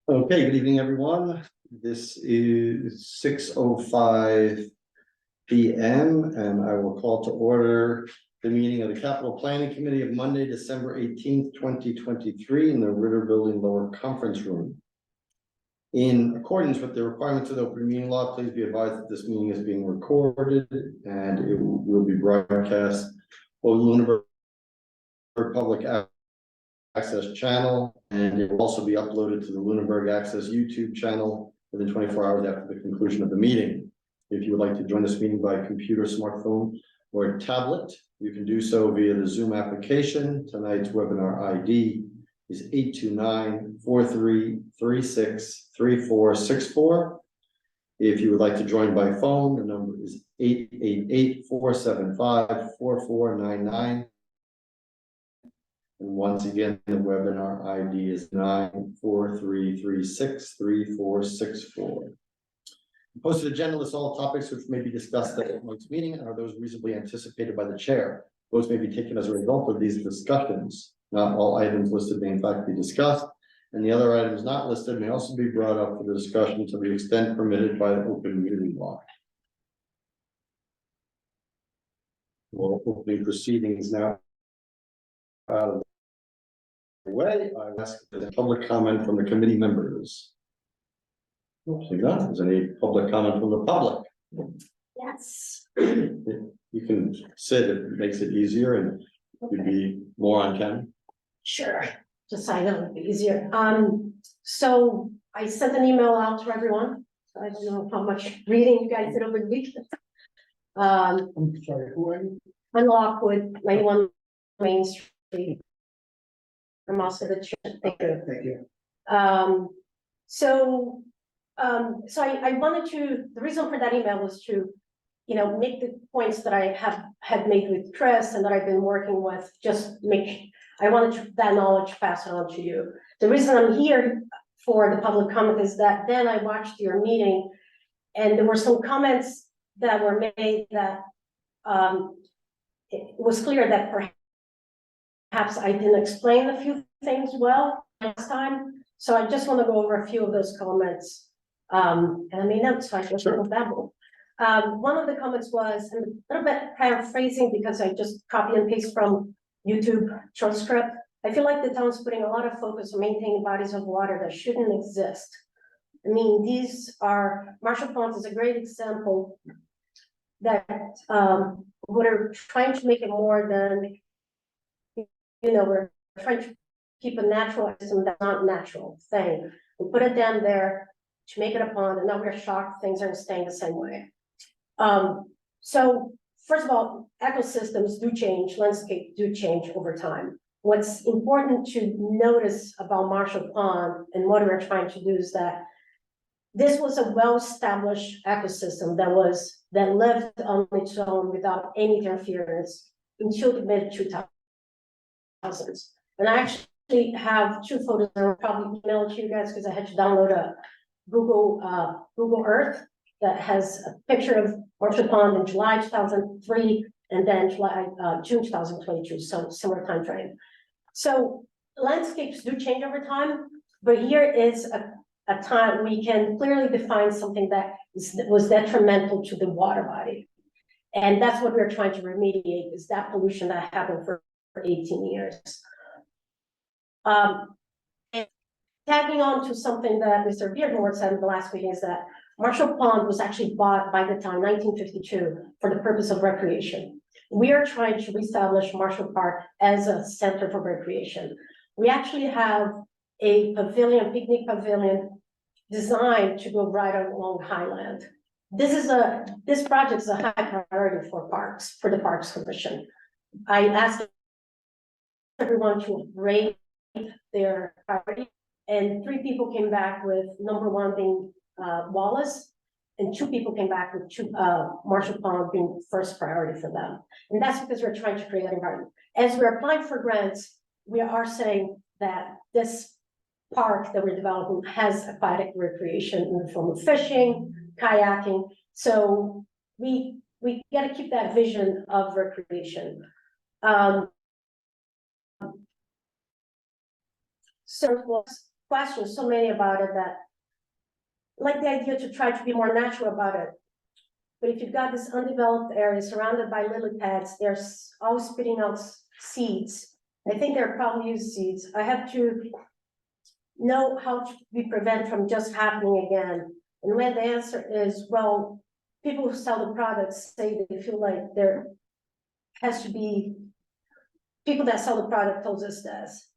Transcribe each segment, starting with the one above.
Okay, good evening, everyone. This is 6:05 p.m. and I will call to order the meeting of the Capital Planning Committee of Monday, December 18th, 2023 in the Ritter Building Lower Conference Room. In accordance with the requirements of the open meeting law, please be advised that this meeting is being recorded and it will be broadcast on Lunenburg Public Access channel, and it will also be uploaded to the Lunenburg Access YouTube channel within 24 hours after the conclusion of the meeting. If you would like to join this meeting by computer, smartphone, or tablet, you can do so via the Zoom application. Tonight's webinar ID is 829-4336-3464. If you would like to join by phone, the number is 888-475-4499. And once again, the webinar ID is 94336-3464. Posted agenda lists all topics which may be discussed at tonight's meeting and are those reasonably anticipated by the chair. Votes may be taken as a result of these discussions. Not all items listed may in fact be discussed, and the other items not listed may also be brought up for the discussion to the extent permitted by the open meeting law. Well, opening proceedings now out of the way. I ask for the public comment from the committee members. Is any public comment from the public? Yes. You can sit, it makes it easier and you'd be more on camera. Sure, just so I know it'll be easier. So I sent an email out to everyone. So I don't know how much reading you guys did over the weekend. I'm sorry, who are you? I'm Lockwood, 91 Main Street. I'm also the chair. Thank you. Thank you. So I wanted to, the reason for that email was to, make the points that I had made with Chris and that I've been working with, I wanted that knowledge passed on to you. The reason I'm here for the public comment is that then I watched your meeting and there were some comments that were made that it was clear that perhaps I didn't explain a few things well last time. So I just want to go over a few of those comments. And I made notes, so I can sort of babble. One of the comments was, and a little bit paraphrasing because I just copy and paste from YouTube short script. I feel like the town's putting a lot of focus on maintaining bodies of water that shouldn't exist. I mean, Marshall Ponds is a great example that we're trying to make it more than, we're trying to keep a natural system that's not natural thing. We put it down there to make it a pond, and now we're shocked things aren't staying the same way. So first of all, ecosystems do change, landscape do change over time. What's important to notice about Marshall Pond and what we're trying to do is that this was a well-established ecosystem that lived on its own without any interference until the mid-2000s. And I actually have two photos that I'll probably email it to you guys because I had to download a Google Earth that has a picture of Marshall Pond in July 2003 and then June 2022, so similar time frame. So landscapes do change over time, but here is a time we can clearly define something that was detrimental to the water body. And that's what we're trying to remediate, is that pollution that happened for 18 years. And tagging on to something that Mr. Beardmore said in the last meeting is that Marshall Pond was actually bought by the town 1952 for the purpose of recreation. We are trying to reestablish Marshall Park as a center for recreation. We actually have a pavilion, picnic pavilion, designed to go right along Highland. This project is a high priority for the Parks Commission. I asked everyone to rate their priority, and 3 people came back with number 1 being Wallace, and 2 people came back with Marshall Pond being first priority for them. And that's because we're trying to create an environment. As we're applying for grants, we are saying that this park that we're developing has aquatic recreation in the form of fishing, kayaking. So we got to keep that vision of recreation. So questions, so many about it that. Like the idea to try to be more natural about it. But if you've got this undeveloped area surrounded by lily pads, they're all spitting out seeds. I think they're probably used seeds. I have to know how to be prevent from just happening again. And when the answer is, well, people who sell the products say they feel like there has to be, people that sell the product tells us this.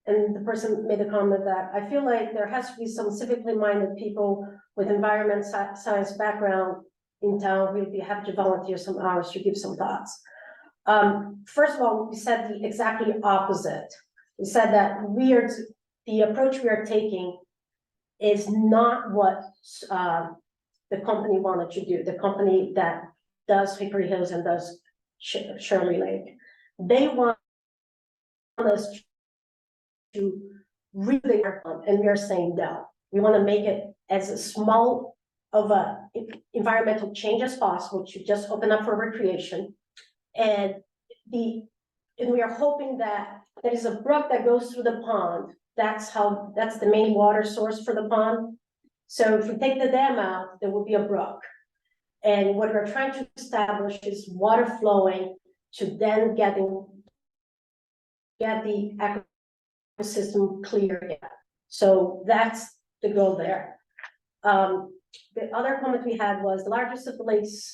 And the person made a comment that I feel like there has to be some civically minded people with environment science background in town. We have to volunteer some hours to give some thoughts. First of all, we said the exactly opposite. We said that the approach we are taking is not what the company wanted to do. The company that does Hickory Hills and does Shirley Lake, they want us to really work on, and we are saying no. We want to make it as a small of a environmental change as possible to just open up for recreation. And we are hoping that there is a brook that goes through the pond. That's the main water source for the pond. So if we take the dam out, there will be a brook. And what we're trying to establish is water flowing to then get the ecosystem clear again. So that's the goal there. The other comment we had was the largest of the lakes,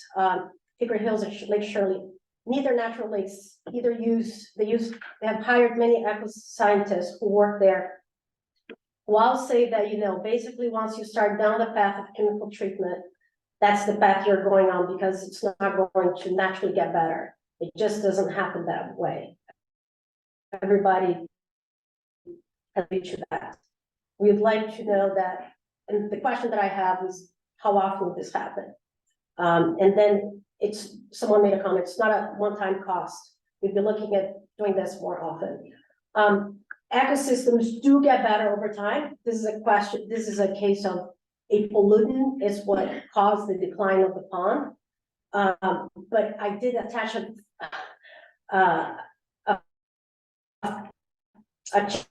Hickory Hills and Lake Shirley. Neither natural lakes they have hired many eco-scientists who work there. Who all say that, basically once you start down the path of chemical treatment, that's the path you're going on because it's not going to naturally get better. It just doesn't happen that way. Everybody agree to that. We'd like to know that, and the question that I have is, how often will this happen? And then someone made a comment, it's not a one-time cost. We'd be looking at doing this more often. Ecosystems do get better over time. This is a case of a pollutant is what caused the decline of the pond. But I did attach a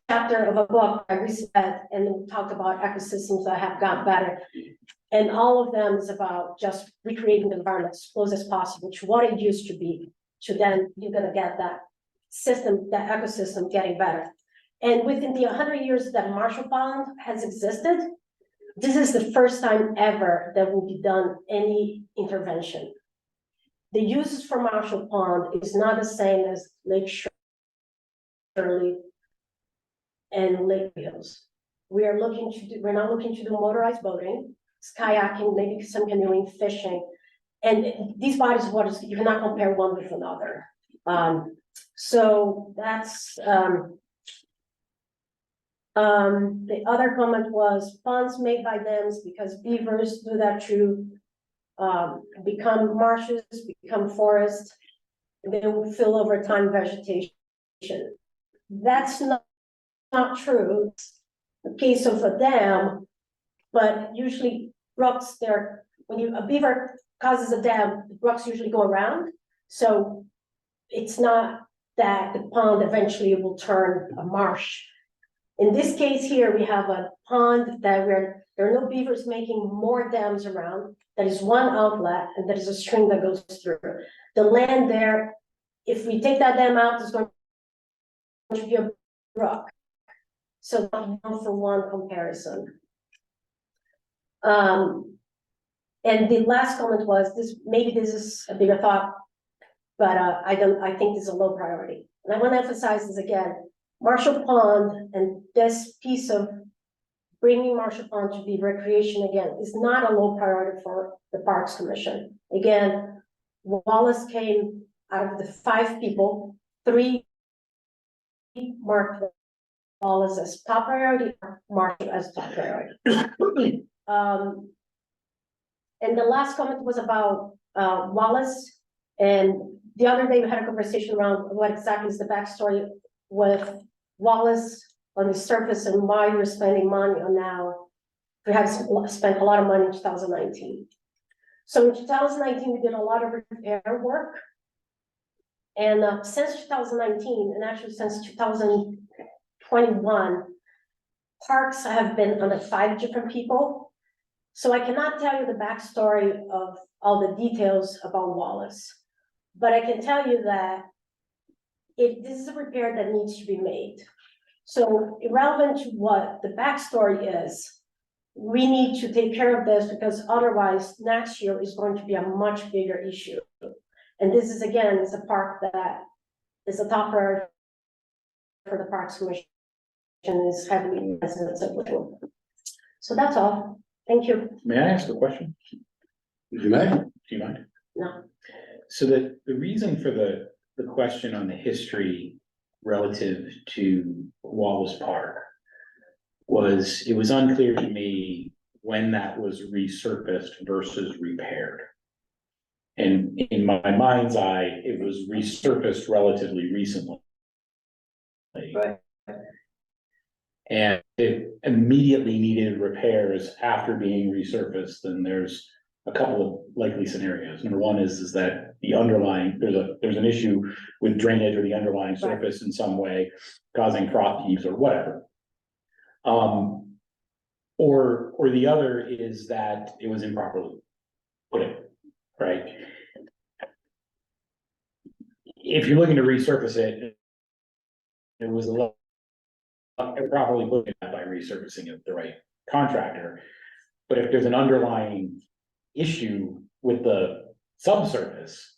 chapter of a book I read and talked about ecosystems that have gotten better. And all of them is about just recreating the environment as close as possible to what it used to be, to then you're gonna get that system, that ecosystem getting better. And within the 100 years that Marshall Pond has existed, this is the first time ever that will be done any intervention. The uses for Marshall Pond is not the same as Lake Shirley and Lake Hills. We're not looking to do motorized boating, kayaking, maybe some canoeing, fishing. And these bodies of water, you cannot compare one with another. So that's, the other comment was ponds made by dams because beavers do that to become marshes, become forests, and they will fill over time vegetation. That's not true. It's the case of a dam, but usually brooks there, when a beaver causes a dam, the brooks usually go around. So it's not that the pond eventually will turn a marsh. In this case here, we have a pond that there are no beavers making more dams around. That is one outlet, and there is a stream that goes through. The land there, if we take that dam out, there's going to be a brook. So not one for one comparison. And the last comment was maybe this is a bigger thought, but I think this is a low priority. And I want to emphasize this again. Marshall Pond and this piece of bringing Marshall Pond to be recreation again is not a low priority for the Parks Commission. Again, Wallace came out of the 5 people, 3 marked Wallace as top priority, Marshall as top priority. And the last comment was about Wallace. And the other day we had a conversation around what exactly is the backstory with Wallace on the surface and why we're spending money on now. We have spent a lot of money in 2019. So in 2019, we did a lot of repair work. And since 2019, and actually since 2021, parks have been under 5 different people. So I cannot tell you the backstory of all the details about Wallace. But I can tell you that this is a repair that needs to be made. So irrelevant to what the backstory is, we need to take care of this because otherwise next year is going to be a much bigger issue. And this is, again, it's a park that is a top priority for the Parks Commission, is heavily residents of Lakewood. So that's all. Thank you. May I ask a question? You may. Do you mind? No. So the reason for the question on the history relative to Wallace Park was, it was unclear to me when that was resurfaced versus repaired. And in my mind's eye, it was resurfaced relatively recently. Right. And it immediately needed repairs after being resurfaced, then there's a couple of likely scenarios. Number one is that the underlying, there's an issue with drainage or the underlying surface in some way causing froth heaves or whatever. Or the other is that it was improperly put in, right? If you're looking to resurface it, it was improperly put in by resurfacing it, the right contractor. But if there's an underlying issue with the subsurface,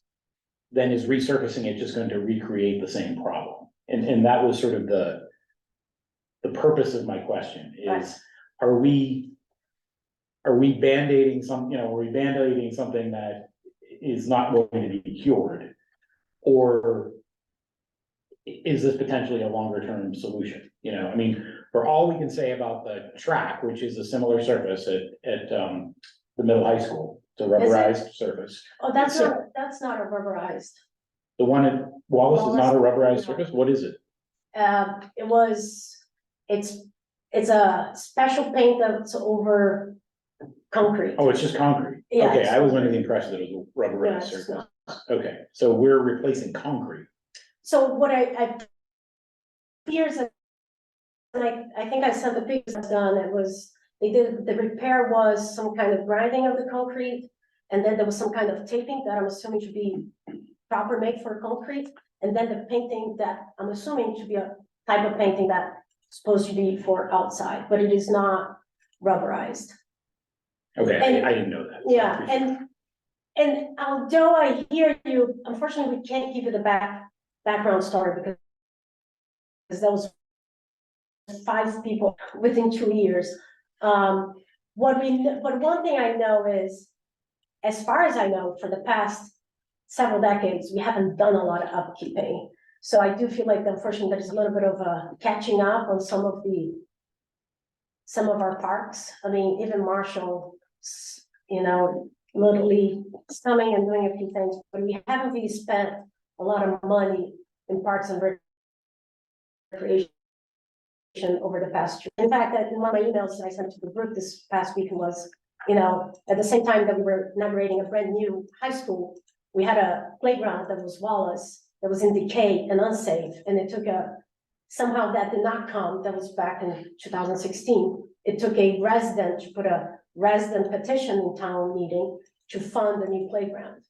then is resurfacing it just going to recreate the same problem? And that was sort of the purpose of my question is, are we band-aiding something that is not going to be cured? Or is this potentially a longer term solution? You know, I mean, for all we can say about the track, which is a similar surface at the middle high school, it's a rubberized surface. Oh, that's not a rubberized. The one at Wallace is not a rubberized No. surface? What is it? It's a special paint that's over concrete. Oh, it's just concrete? Yeah, Okay, it's I was under the impression that it was a No, rubberized it's surface. not. Okay, so we're replacing concrete. So what I years ago, and I think I sent the pictures done, the repair was some kind of grinding of the concrete. And then there was some kind of taping that I'm assuming to be proper made for concrete. And then the painting that I'm assuming to be a type of painting that's supposed to be for outside, but it is not rubberized. Okay, And- I didn't know that. so I Yeah, appreciate it. and although I hear you, unfortunately, we can't give you the background story because that was 5 people within 2 years. But one thing I know is, as far as I know, for the past several decades, we haven't done a lot of upkeeping. So I do feel like, unfortunately, there's a little bit of a catching up on some of our parks. I mean, even Marshall, literally coming and doing a few things, but we haven't really spent a lot of money in parks and recreation over the past year. In fact, in one of my emails that I sent to the group this past week was, at the same time that we were inaugurating a brand new high school, we had a playground that was Wallace, that was in decay and unsafe, and it took somehow that did not come, that was back in 2016. It took a resident to put a resident petition in town meeting to fund the new playground.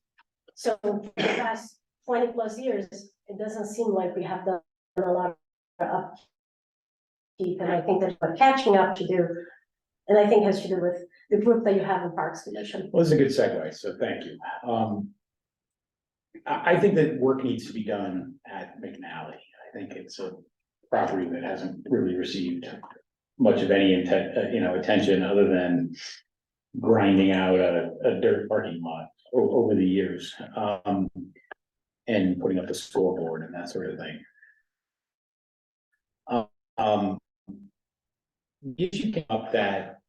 So for the past 20 plus years, it doesn't seem like we have done a lot of upkeep, and I think there's a catching up to do, and I think has to do with the group that you have in Parks Commission. Well, this is a good segue, so thank you. I think that work needs to be done at McNally. I think it's a property that hasn't really received much of any attention other than grinding out a dirt parking lot over the years, and putting up a scoreboard and that sort of thing. The issue came up that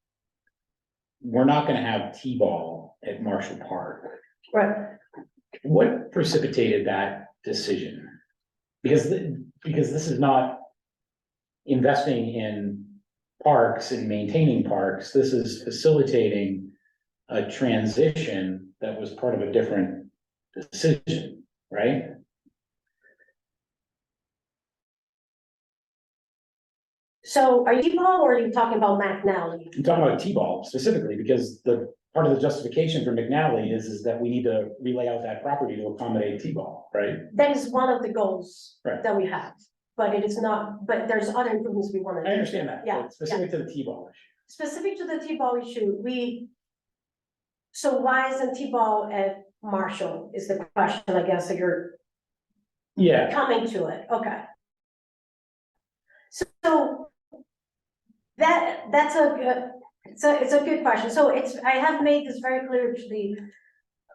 we're not gonna have T-ball at Marshall Park. Right. What precipitated that decision? Because this is not investing in parks and maintaining parks. This is facilitating a transition that was part of a different decision, right? So are you T-ball or are you talking about McNally? I'm talking about T-ball specifically, because the part of the justification for McNally is that we need to relay out that property to accommodate T-ball, right? That is one of the goals Right. that we have, but it is not, but there's other improvements we want to do. I understand that, Yeah, but specific to the T-ball issue. Specific to the T-ball issue, so why isn't T-ball at Marshall is the question, I guess, that you're Yeah, coming to it, okay. So that's a good, it's a good question. So I have made this very clear to the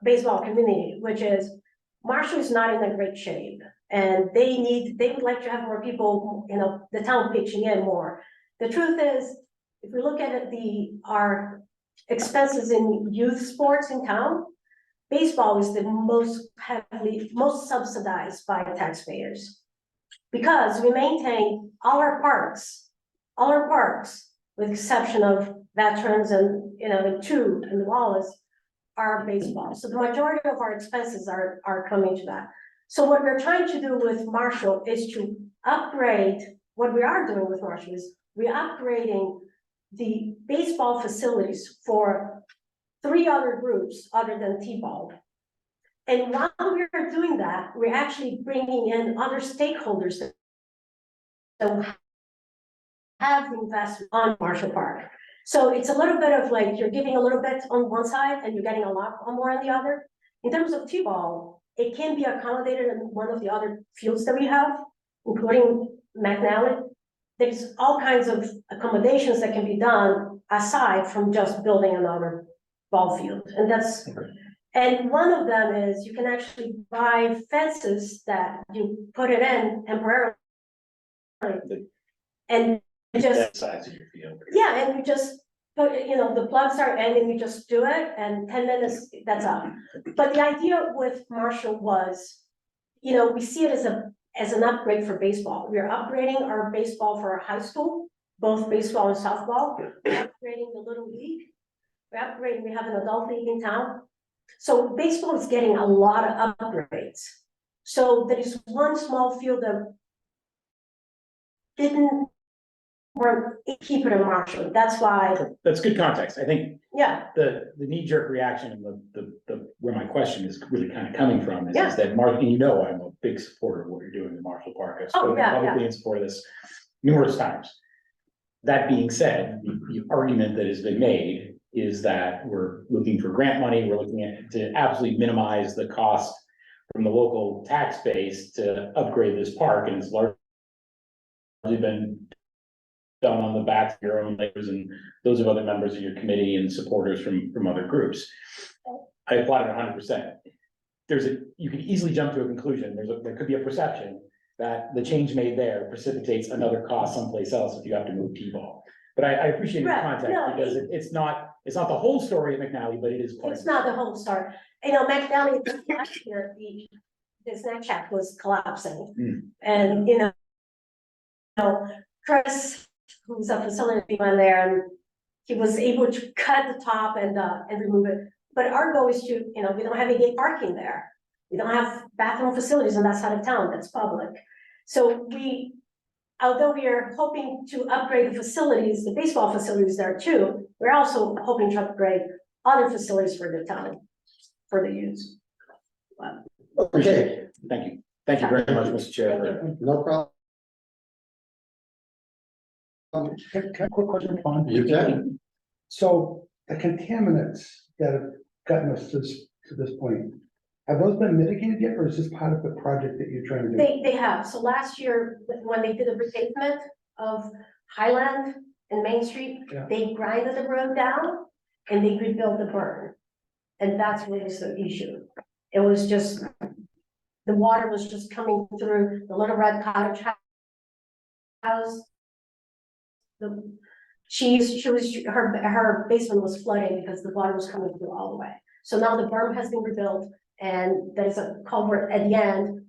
baseball community, which is Marshall is not in a great shape. And they would like to have more people, the town pitching in more. The truth is, if we look at it, our expenses in youth sports in town, baseball is the most subsidized by taxpayers. Because we maintain all our parks, with exception of veterans and, the two and the Wallace are baseball. So the majority of our expenses are coming to that. So what we're trying to do with Marshall is to upgrade, what we are doing with Marshall is we're upgrading the baseball facilities for 3 other groups other than T-ball. And while we're doing that, we're actually bringing in other stakeholders that have the investment on Marshall Park. So it's a little bit of like, you're giving a little bit on one side and you're getting a lot more on the other. In terms of T-ball, it can be accommodated in one of the other fields that we have, including McNally. There's all kinds of accommodations that can be done aside from just building another ball field. And one of them is you can actually buy fences that you put it in temporarily. And just, that size of your field. yeah, and you just put, the plugs are in and you just do it and 10 minutes, that's up. But the idea with Marshall was, we see it as an upgrade for baseball. We are upgrading our baseball for our high school, both baseball and softball. We're upgrading the little league. We have an adult league in town. So baseball is getting a lot of upgrades. So there is one small field that didn't keep it in Marshall. That's why, That's good context. I think yeah, the knee-jerk reaction and the where my question is really kind of coming from is Yeah. that Mark, and I'm a big supporter of what you're doing in Marshall Park. I've spoken yeah, publicly in support of this numerous times. That being said, the argument that has been made is that we're looking for grant money, we're looking at to absolutely minimize the cost from the local tax base to upgrade this park, and it's largely been done on the backs of your own labors and those of other members of your committee and supporters from other groups. I applaud it 100%. You can easily jump to a conclusion. There could be a perception that the change made there precipitates another cost someplace else if you have to move T-ball. But I appreciate your Right, context no, because it's not the whole story of McNally, but it is part of it's it. not the whole story. McNally, last year, the snack shack was collapsing. And, Chris, who's a facility man there, and he was able to cut the top and remove it. But our goal is to, we don't have any parking there. We don't have bathroom facilities on that side of town, that's public. So although we are hoping to upgrade the facilities, the baseball facilities there too, we're also hoping to upgrade other facilities for the town, for the use. Okay, Thank you. Thank you very much, Mr. Chair. for- no problem. Can I quick question, Ron? You can. So the contaminants that have gotten us to this point, have those been mitigated yet, or is this part of the project that you're trying to do? They have, so last year, when they did the repavement of Highland and Main Street, Yeah. they grinded the road down and they rebuilt the burn. And that's what was the issue. It was just, the water was just coming through the Little Red Cottage house. Her basement was flooding because the water was coming through all the way. So now the berm has been rebuilt and there's a culvert at the end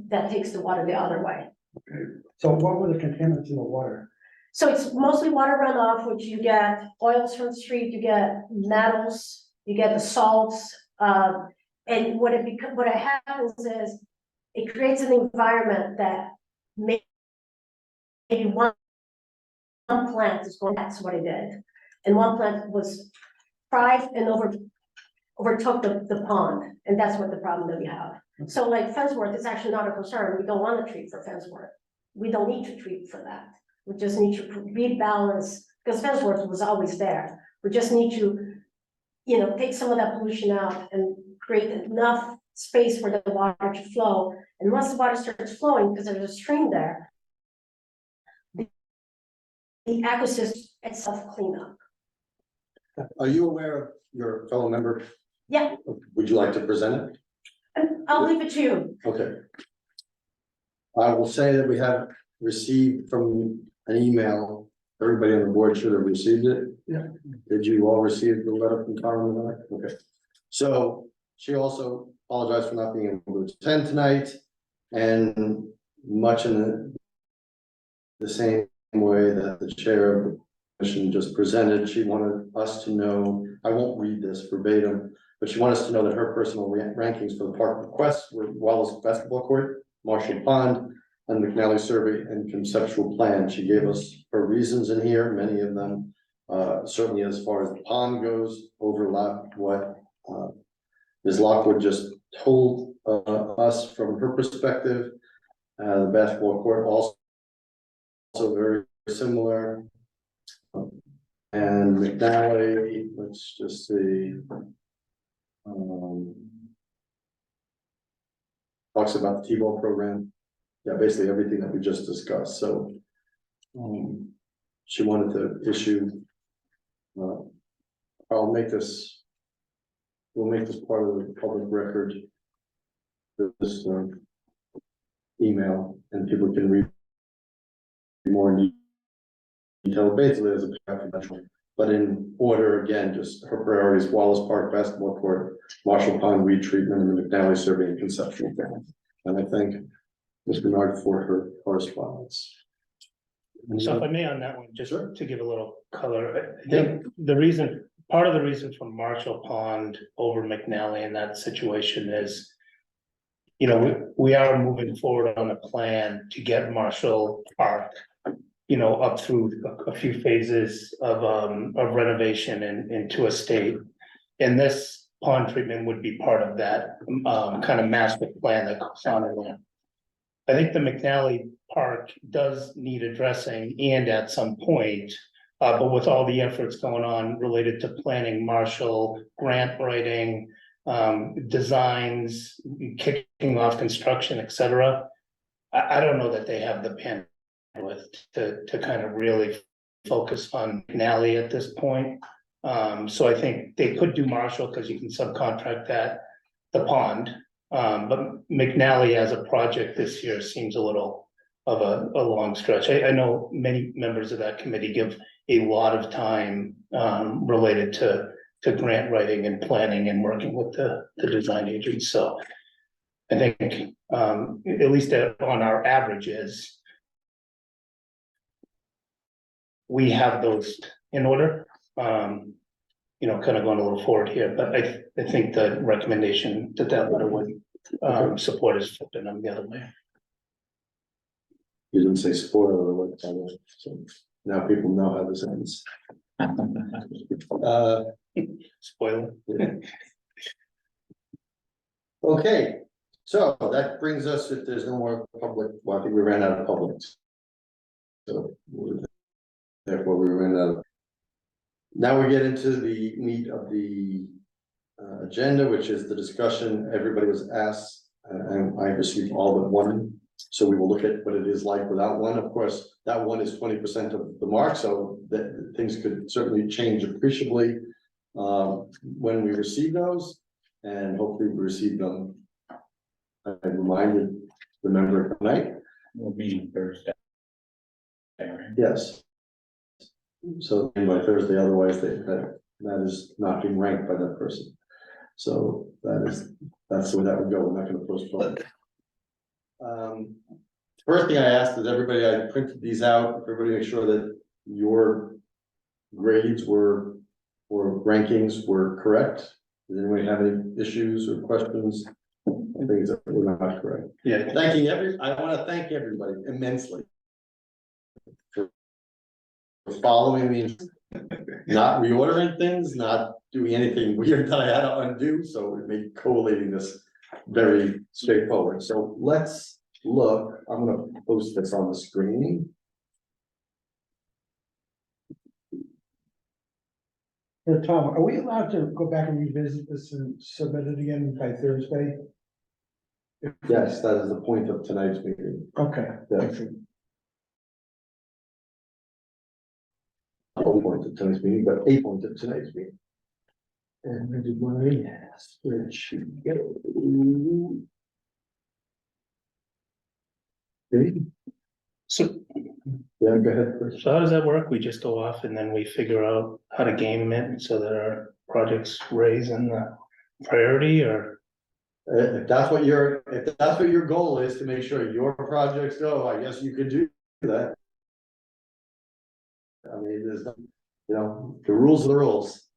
that takes the water the other way. Okay. So what were the contaminants in the water? So it's mostly water runoff, which you get oils from the street, you get metals, you get the salts. And what happens is it creates an environment that maybe one plant is going, that's what it did. And one plant was fried and overtook the pond, and that's what the problem that we have. So like Fensworth is actually not a concern, we don't want to treat for Fensworth. We don't need to treat for that. We just need to rebalance, because Fensworth was always there. We just need to, you know, take some of that pollution out and create enough space for the water to flow. And once the water starts flowing, because there's a stream there, the ecosystem itself clean up. Are you aware of your fellow member? Yeah, Would you like to present it? and I'll leave it to you. Okay. I will say that we have received from an email, everybody on the board should have received it. Yeah. Did you all receive the letter from Carmen and I? Okay. So she also apologized for not being able to attend tonight, and much in the same way that the chair of the commission just presented, she wanted us to know, I won't read this verbatim, but she wanted us to know that her personal rankings for the park requests were Wallace Basketball Court, Marshall Pond, and McNally Survey and Conceptual Plan. She gave us her reasons in here, many of them, certainly as far as the pond goes, overlap what Ms. Lockwood just told us from her perspective. The basketball court also very similar. And McNally, let's just see. Talks about the T-ball program. Yeah, basically everything that we just discussed, so. She wanted to issue. I'll make this. We'll make this part of the public record. This email, and people can read more in detail, basically as a confidential. But in order, again, just her priorities: Wallace Park Basketball Court, Marshall Pond Weed Treatment, and the McNally Survey and Conceptual Plan. And I thank Ms. Bernard for her correspondence. So if I may on that one, just Sure. to give a little color, I think the reason, part of the reason for Marshall Pond over McNally in that situation is. You know, we are moving forward on a plan to get Marshall Park. You know, up through a few phases of renovation and into a state. And this pond treatment would be part of that kind of master plan that goes on in there. I think the McNally Park does need addressing and at some point, but with all the efforts going on related to planning, Marshall, grant writing, designs, kicking off construction, et cetera. I don't know that they have the bandwidth to kind of really focus on McNally at this point. So I think they could do Marshall because you can subcontract the pond. But McNally as a project this year seems a little of a long stretch. I know many members of that committee give a lot of time related to grant writing and planning and working with the design agents. So I think at least on our averages, we have those in order. You know, kind of going a little forward here, but I think the recommendation that letter would support is flipping them the other way. You didn't say spoiler alert, so now people know how this ends. Spoiler. Okay, so that brings us, if there's no more public, well, I think we ran out of public. So therefore we ran out of. Now we get into the meat of the agenda, which is the discussion. Everybody was asked, and I received all but one. So we will look at what it is like without one. Of course, that one is 20% of the mark, so that things could certainly change appreciably when we receive those, and hopefully we receive them. I reminded the member tonight. We'll meet Thursday. Yes. So by Thursday, otherwise that is not being ranked by that person. So that's the way that would go. We're not going to postpone it. First thing I asked is everybody, I printed these out, everybody make sure that your grades or rankings were correct. Does anybody have any issues or questions? Things that were not correct. Yeah. I want to thank everybody immensely following means not reordering things, not doing anything weird that I had to undo, so it made collating this very straightforward. So let's look, I'm gonna post this on the screen. Tom, are we allowed to go back and revisit this and submit it again by Thursday? Yes, that is the point of tonight's meeting. Okay. Yes. Not one point of tonight's meeting, but a point of tonight's meeting. And where did my spreadsheet go? Okay, So, yeah, go ahead, Chris. so how does that work? We just go off and then we figure out how to game it so that our projects raise in the priority, or? If that's what your goal is, to make sure your projects go, I guess you could do that. I mean, there's, you know, the rules are the rules.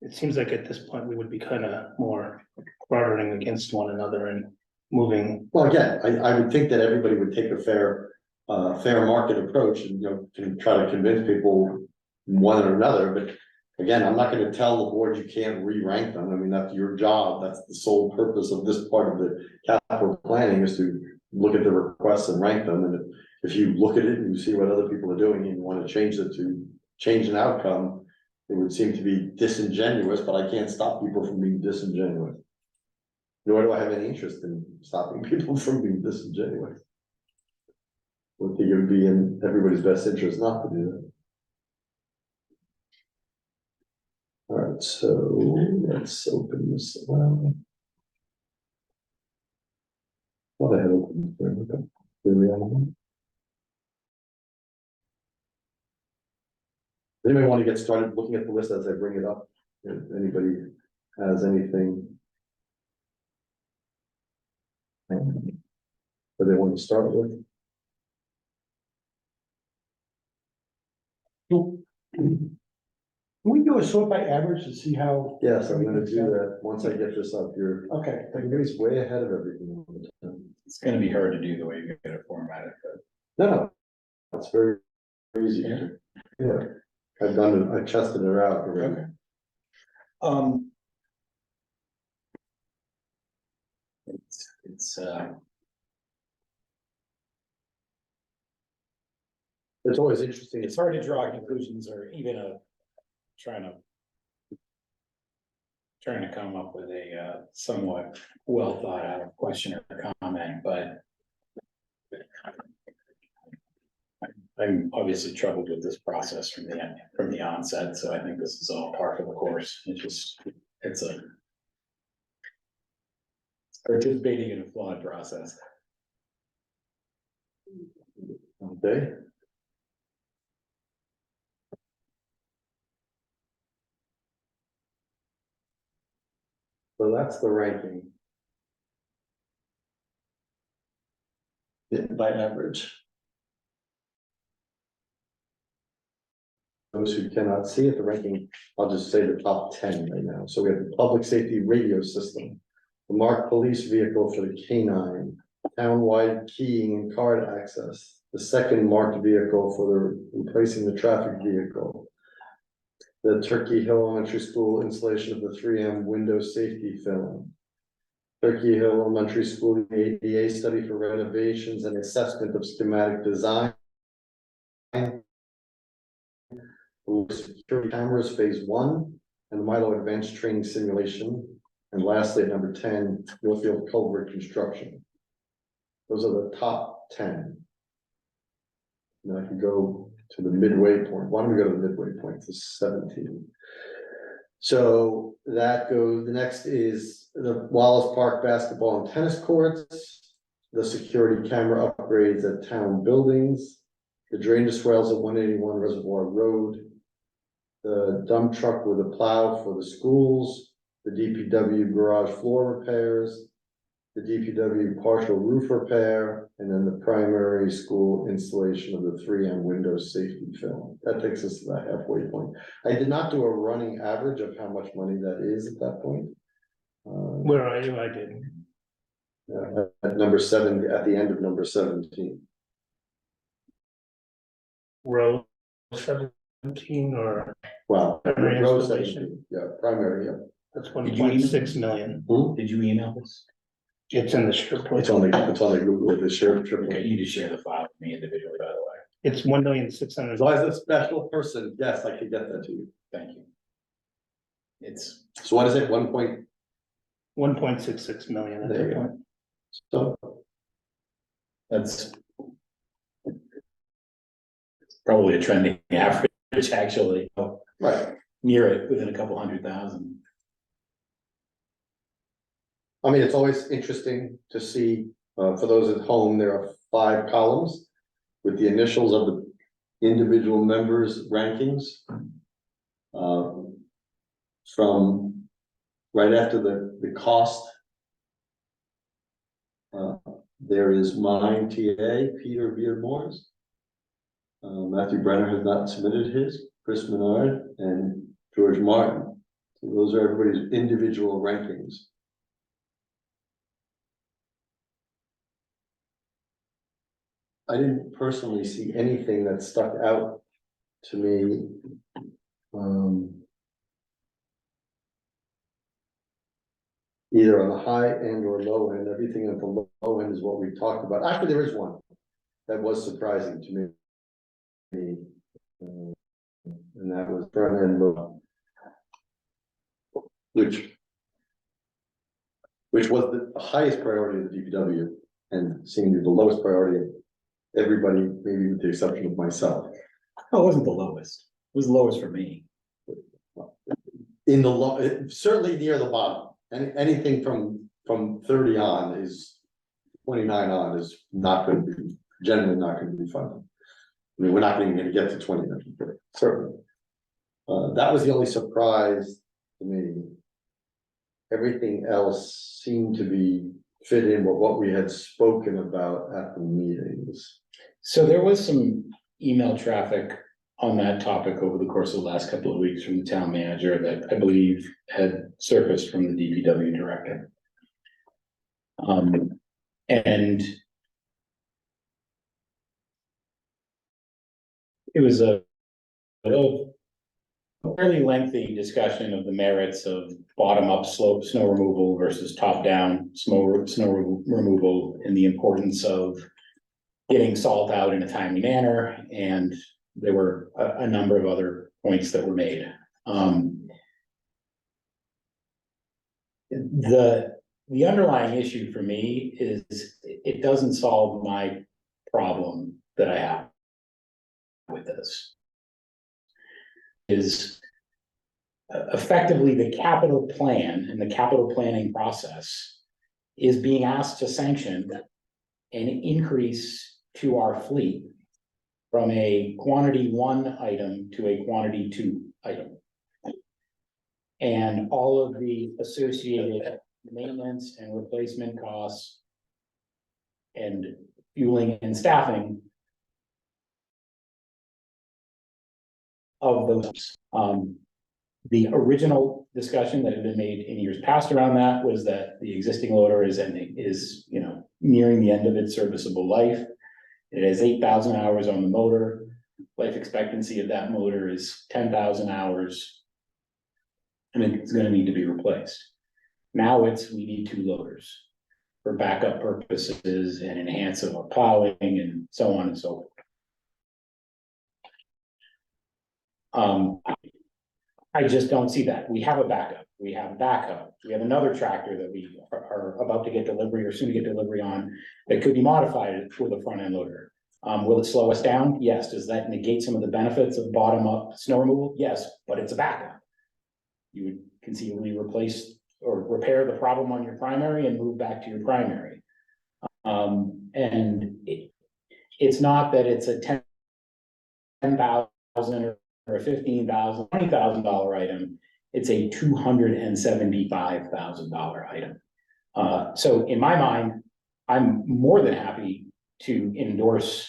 It seems like at this point, we would be kind of more bartering against one another and moving. Well, again, I would think that everybody would take a fair market approach and, you know, to try to convince people one or another, but. Again, I'm not gonna tell the board you can't re-rank them. I mean, that's your job. That's the sole purpose of this part of the capital planning, is to look at the requests and rank them. And if you look at it and you see what other people are doing and you wanna change it to change an outcome, it would seem to be disingenuous, but I can't stop people from being disingenuous. Nor do I have any interest in stopping people from being disingenuous. I think it would be in everybody's best interest not to do that. All right, so let's open this. What the hell? Here we are. Anybody want to get started looking at the list as I bring it up? If anybody has anything that they want to start with? Can we do a sort by average to see how? Yes, I'm gonna do that. Once I get this up here. Okay, Everybody's way ahead of everything. all the time. It's gonna be hard to do the way you get it formatted, but. No, it's very easy. Yeah, I've done it, I tested it out already. Okay. It's It's always interesting. it's hard to draw conclusions or even trying to come up with a somewhat well thought out question or comment, but I'm obviously troubled with this process from the onset, so I think this is all part of the course. It's participating in a flawed process. Okay. So that's the ranking. Yeah, by average. Those who cannot see it, the ranking, I'll just say the top 10 right now. So we have the public safety radio system, the marked police vehicle for the K9, townwide keying and card access, the second marked vehicle for the replacing the traffic vehicle, the Turkey Hill Elementary School installation of the 3M window safety film, Turkey Hill Elementary School ADA study for renovations and assessment of schematic design, security cameras phase 1, and the Milo advanced training simulation, and lastly at number 10, Northfield culvert construction. Those are the top 10. Now I can go to the midway point. Why don't we go to the midway point to 17? So that goes, the next is the Wallace Park basketball and tennis courts, the security camera upgrades at town buildings, the drainage swales at 181 Reservoir Road, the dump truck with a plow for the schools, the DPW garage floor repairs, the DPW partial roof repair, and then the primary school installation of the 3M Windows safety film. That takes us to the halfway point. I did not do a running average of how much money that is at that point. Where are you? I didn't. At number 7, at the end of number 17. Road 17 or Well, Primary row installation. 17, yeah, primary, yeah. that's Did you email 1.6 million. Did you email this? It's in the SharePoint. It's on the Google with the share triple. Okay, you just share the file with me individually, by the way. It's 1,600,000. As long as it's a special person, yes, I can get that to you. Thank you. It's, So what is it, 1 point? 1.66 million at There that you go. point. So, that's probably a trending average, actually, right, near it, within a couple 100,000. I mean, it's always interesting to see, for those at home, there are 5 columns with the initials of the individual members' rankings. From right after the cost. There is mine, TA, Peter Beardmores. Matthew Brenner has not submitted his, Chris Menard and George Martin. So those are everybody's individual rankings. I didn't personally see anything that stuck out to me. Either on the high end or low end, everything at the low end is what we talked about. Actually, there is one that was surprising to me. And that was front end load. Which was the highest priority of the DPW and seemed to be the lowest priority of everybody, maybe with the exception of myself. Oh, it wasn't the lowest. It was the lowest for me. In the low, certainly near the bottom, and anything from 30 on is 29 on is not going to be, generally not going to be funded. I mean, we're not even going to get to 20, certainly. That was the only surprise to me. Everything else seemed to be fit in with what we had spoken about at the meetings. So there was some email traffic on that topic over the course of the last couple of weeks from the town manager that I believe had surfaced from the DPW director. And it was a fairly lengthy discussion of the merits of bottom-up slope snow removal versus top-down snow removal, and the importance of getting salt out in a timely manner, and there were a number of other points that were made. The underlying issue for me is it doesn't solve my problem that I have with this. Is effectively the capital plan and the capital planning process is being asked to sanction an increase to our fleet from a quantity 1 item to a quantity 2 item. And all of the associated maintenance and replacement costs and fueling and staffing of those. The original discussion that had been made in years past around that was that the existing loader is nearing the end of its serviceable life. It has 8,000 hours on the motor. Life expectancy of that motor is 10,000 hours. And it's gonna need to be replaced. Now we need 2 loaders for backup purposes and enhance of our plowing and so on and so forth. I just don't see that. We have a backup. We have a backup. We have another tractor that we are about to get delivery or soon to get delivery on that could be modified with a front end loader. Will it slow us down? Yes. Does that negate some of the benefits of bottom up snow removal? Yes, but it's a backup. You would conceivably replace or repair the problem on your primary and move back to your primary. And it's not that it's a $10,000 or a $15,000, $20,000 item. It's a $275,000 item. So in my mind, I'm more than happy to endorse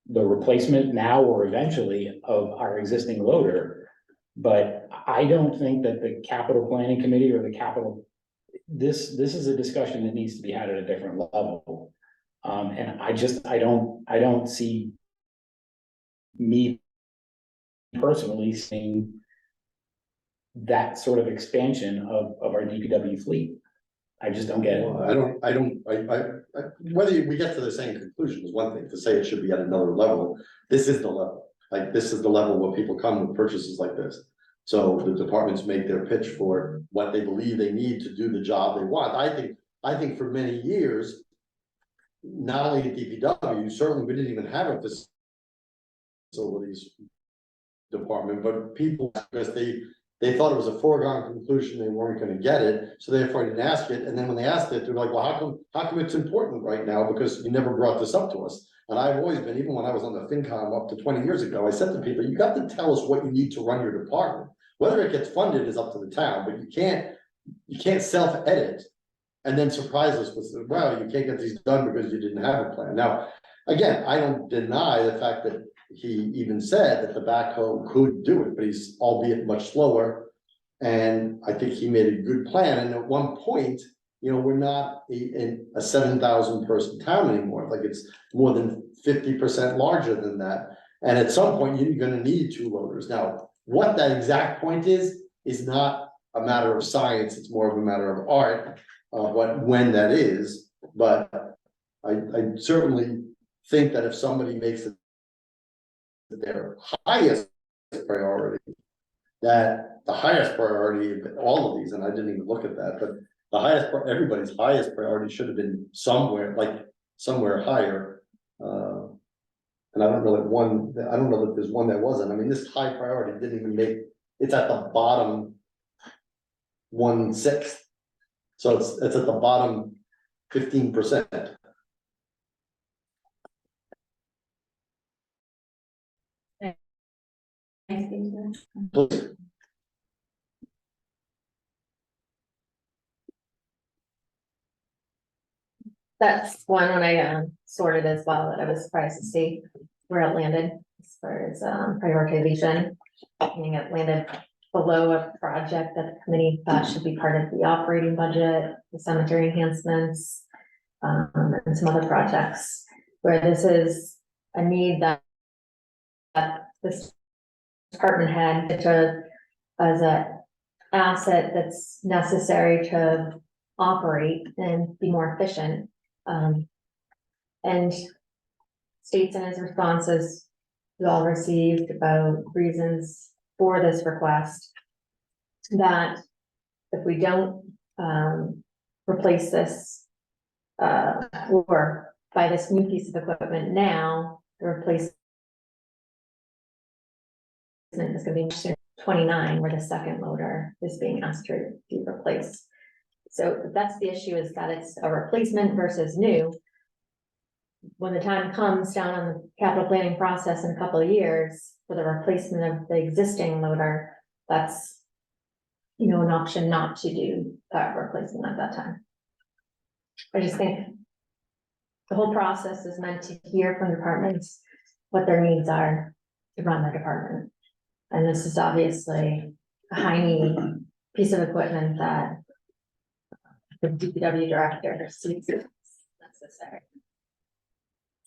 the replacement now or eventually of our existing loader. But I don't think that the capital planning committee or the capital, this is a discussion that needs to be had at a different level. And I don't see me personally seeing that sort of expansion of our DPW fleet. I just don't get it. Well, whether we get to the same conclusion is one thing, to say it should be at another level, this is the level. Like, this is the level where people come with purchases like this. So the departments make their pitch for what they believe they need to do the job they want. I think for many years, not only at DPW, certainly we didn't even have a facilities department, but people, because they thought it was a foregone conclusion, they weren't gonna get it, so therefore didn't ask it, and then when they asked it, they're like, well, how come it's important right now, because you never brought this up to us. And I've always been, even when I was on the FinCom up to 20 years ago, I said to people, you got to tell us what you need to run your department. Whether it gets funded is up to the town, but you can't self-edit and then surprise us with, well, you can't get these done because you didn't have a plan. Now, again, I don't deny the fact that he even said that the backhoe could do it, but he's albeit much slower. And I think he made a good plan. And at one point, you know, we're not a 7,000 person town anymore. Like, it's more than 50% larger than that. And at some point, you're gonna need two loaders. Now, what that exact point is not a matter of science. It's more of a matter of art, when that is. But I certainly think that if somebody makes it their highest priority, that the highest priority of all of these, and I didn't even look at that, but the highest, everybody's highest priority should have been somewhere higher. And I don't know that there's one that wasn't. I mean, this high priority didn't even make, it's at the bottom 1/6. So it's at the bottom 15%. That's one when I sorted as well, that I was surprised to see where it landed as far as prioritization. Meaning it landed below a project that the committee thought should be part of the operating budget, the cemetery enhancements. And some other projects, where this is a need that this department had as a asset that's necessary to operate and be more efficient. And states in his responses, we all received about reasons for this request. That if we don't replace this or buy this new piece of equipment now, the replacement is gonna be 29, where the second loader is being asked to be replaced. So that's the issue, is that it's a replacement versus new. When the time comes down on the capital planning process in a couple of years for the replacement of the existing loader, that's, you know, an option not to do that replacement at that time. I just think the whole process is meant to hear from departments what their needs are to run their department. And this is obviously a high need piece of equipment that the DPW director sees as necessary.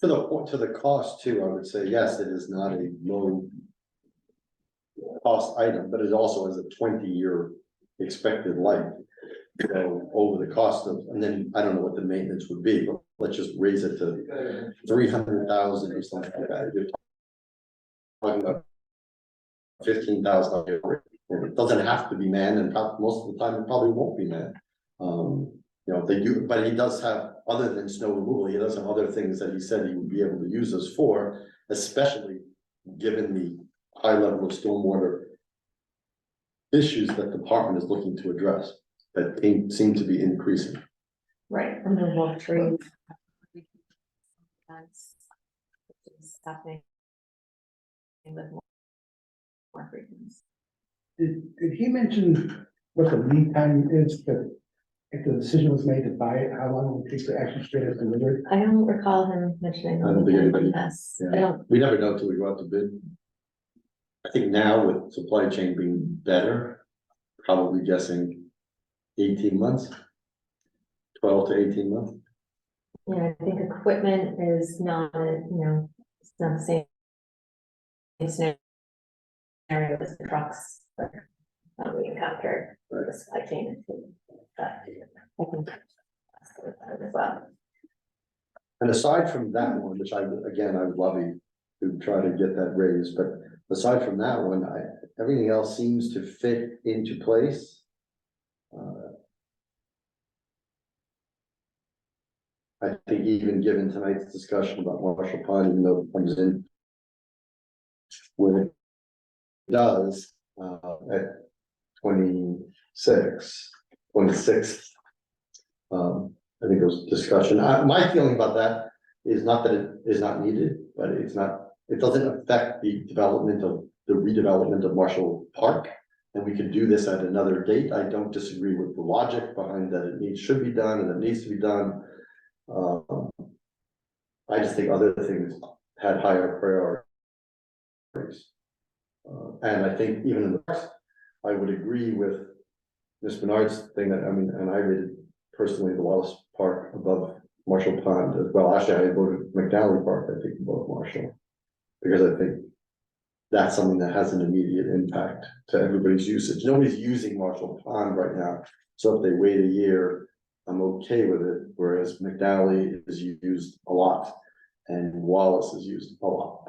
To the cost too, I would say, yes, it is not a low cost item, but it also has a 20-year expected life. So over the cost of, and then I don't know what the maintenance would be, but let's just raise it to 300,000 or something like that. You're talking about 15,000. It doesn't have to be manned, and most of the time it probably won't be manned. You know, they do, but he does have, other than snow removal, he does have other things that he said he would be able to use us for, especially given the high level of stormwater issues that the department is looking to address, that seem to be increasing. Right, removal of trees. That's happening with more frequency. Did he mention what the lead time is to, if the decision was made to buy it, how long it would take to actually get it delivered? I don't recall him mentioning. I don't think anybody- Yes, Yeah. I don't, We never know until we go out to bid. I think now with supply chain being better, probably guessing 18 months, 12 to 18 months. I think equipment is not, you know, it's not the same scenario was the trucks. We encountered the supply chain issue, but I think that's good as well. And aside from that one, which I, again, I would love you to try to get that raised, but aside from that one, everything else seems to fit into place. I think even given tonight's discussion about Marshall Pond, even though it comes in when it does, at 26. I think there was discussion. My feeling about that is not that it is not needed, but it doesn't affect the redevelopment of Marshall Park. And we could do this at another date. I don't disagree with the logic behind that should be done and it needs to be done. I just think other things had higher priorities. And I think even in the past, I would agree with Ms. Bernard's thing that, I mean, and I rated personally the Wallace Park above Marshall Pond as well. Actually, I voted McNally Park, I think, above Marshall. Because I think that's something that has an immediate impact to everybody's usage. Nobody's using Marshall Pond right now. So if they wait a year, I'm okay with it. Whereas McNally is used a lot and Wallace is used a lot.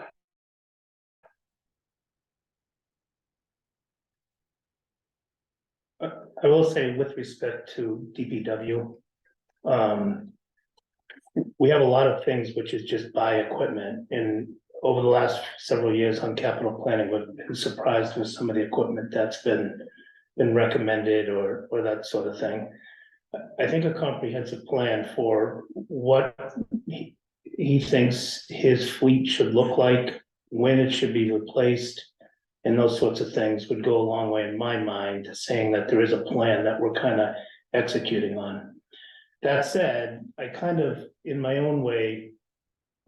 I will say with respect to DPW, we have a lot of things which is just buy equipment, and over the last several years on capital planning, we've been surprised with some of the equipment that's been recommended or that sort of thing. I think a comprehensive plan for what he thinks his fleet should look like, when it should be replaced, and those sorts of things would go a long way in my mind to saying that there is a plan that we're kind of executing on. That said, I kind of, in my own way,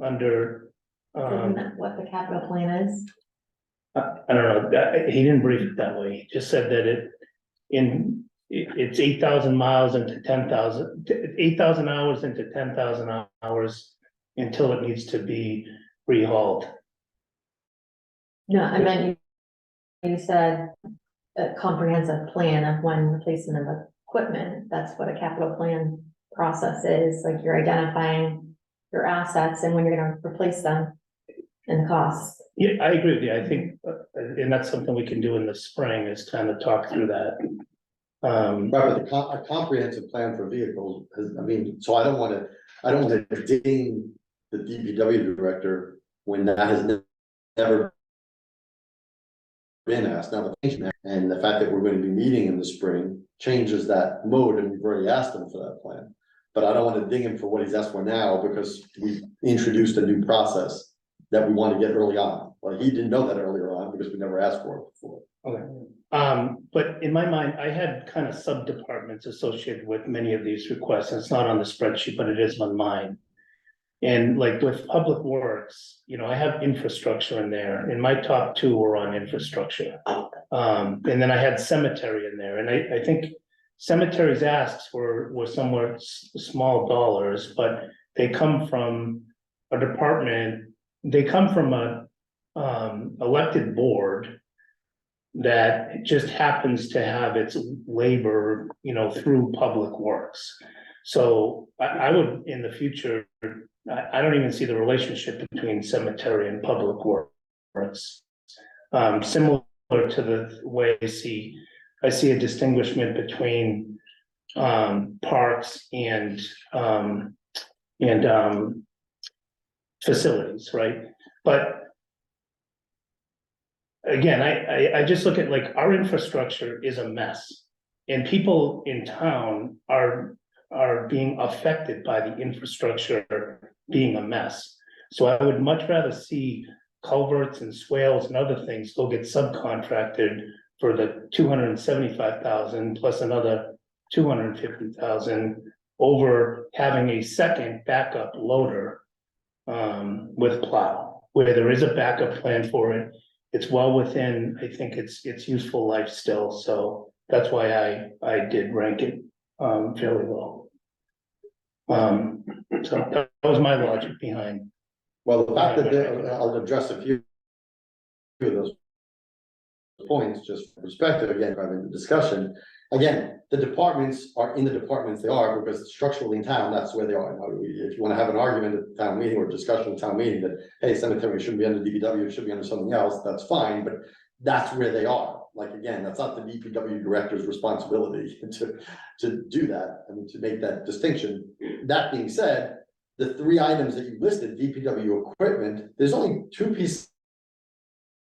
under, Isn't that what the capital plan is? I don't know, he didn't brief it that way. He just said that it's 8,000 miles into 10,000, 8,000 hours into 10,000 hours until it needs to be rehauled. No, I meant you said a comprehensive plan of when replacement of equipment. That's what a capital plan process is. Like you're identifying your assets and when you're gonna replace them and the costs. Yeah, I agree with you. I think, and that's something we can do in the spring is kind of talk through that. Right, but a comprehensive plan for vehicles, I mean, so I don't wanna ding the DPW director when that has never been asked. Now, and the fact that we're going to be meeting in the spring changes that mode, and we've already asked him for that plan. But I don't want to ding him for what he's asked for now, because we introduced a new process that we want to get early on. Well, he didn't know that earlier on because we never asked for it before. Okay. But in my mind, I had kind of sub-departments associated with many of these requests. And it's not on the spreadsheet, but it is on mine. And like with Public Works, you know, I have infrastructure in there, and my top two were on infrastructure. And then I had cemetery in there, and I think cemetery's asks were somewhat small dollars, but they come from a department, they come from a elected board that just happens to have its labor, you know, through Public Works. So I would, in the future, I don't even see the relationship between cemetery and Public Works. Similar to the way I see a distinguishment between parks and facilities, right? But again, I just look at like our infrastructure is a mess, and people in town are being affected by the infrastructure being a mess. So I would much rather see culverts and swales and other things go get subcontracted for the 275,000 plus another 250,000 over having a second backup loader with plow, where there is a backup plan for it. It's well within, I think it's useful life still. So that's why I did rank it fairly low. So that was my logic behind. Well, the fact that I'll address a few of those points, just for perspective, again, driving the discussion. Again, the departments are in the departments they are because structurally in town, that's where they are. Now, if you wanna have an argument at town meeting or discussion at town meeting that, hey, cemetery shouldn't be under DPW, it should be under something else, that's fine, but that's where they are. Like, again, that's not the DPW director's responsibility to do that, I mean, to make that distinction. That being said, the three items that you listed, DPW equipment, there's only two pieces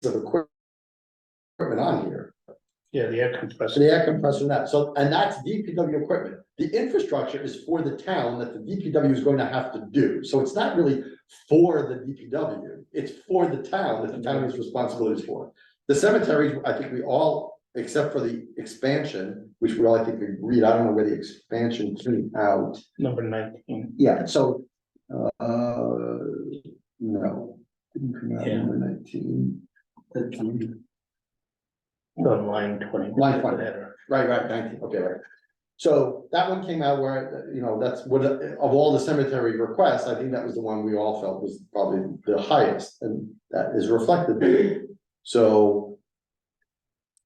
of equipment on here. Yeah, the air So compressor. the air compressor and that, so, and that's DPW equipment. The infrastructure is for the town that the DPW is going to have to do. So it's not really for the DPW, it's for the town that the town has responsibilities for. The cemeteries, I think we all, except for the expansion, which we all, I think, agreed, I don't know where the expansion came out. Number 19. Yeah, so, no. Didn't come out Yeah. number 19. On line 20. Line 20. Right, 19, okay, right. So that one came out where, you know, that's what, of all the cemetery requests, I think that was the one we all felt was probably the highest, and that is reflected. So,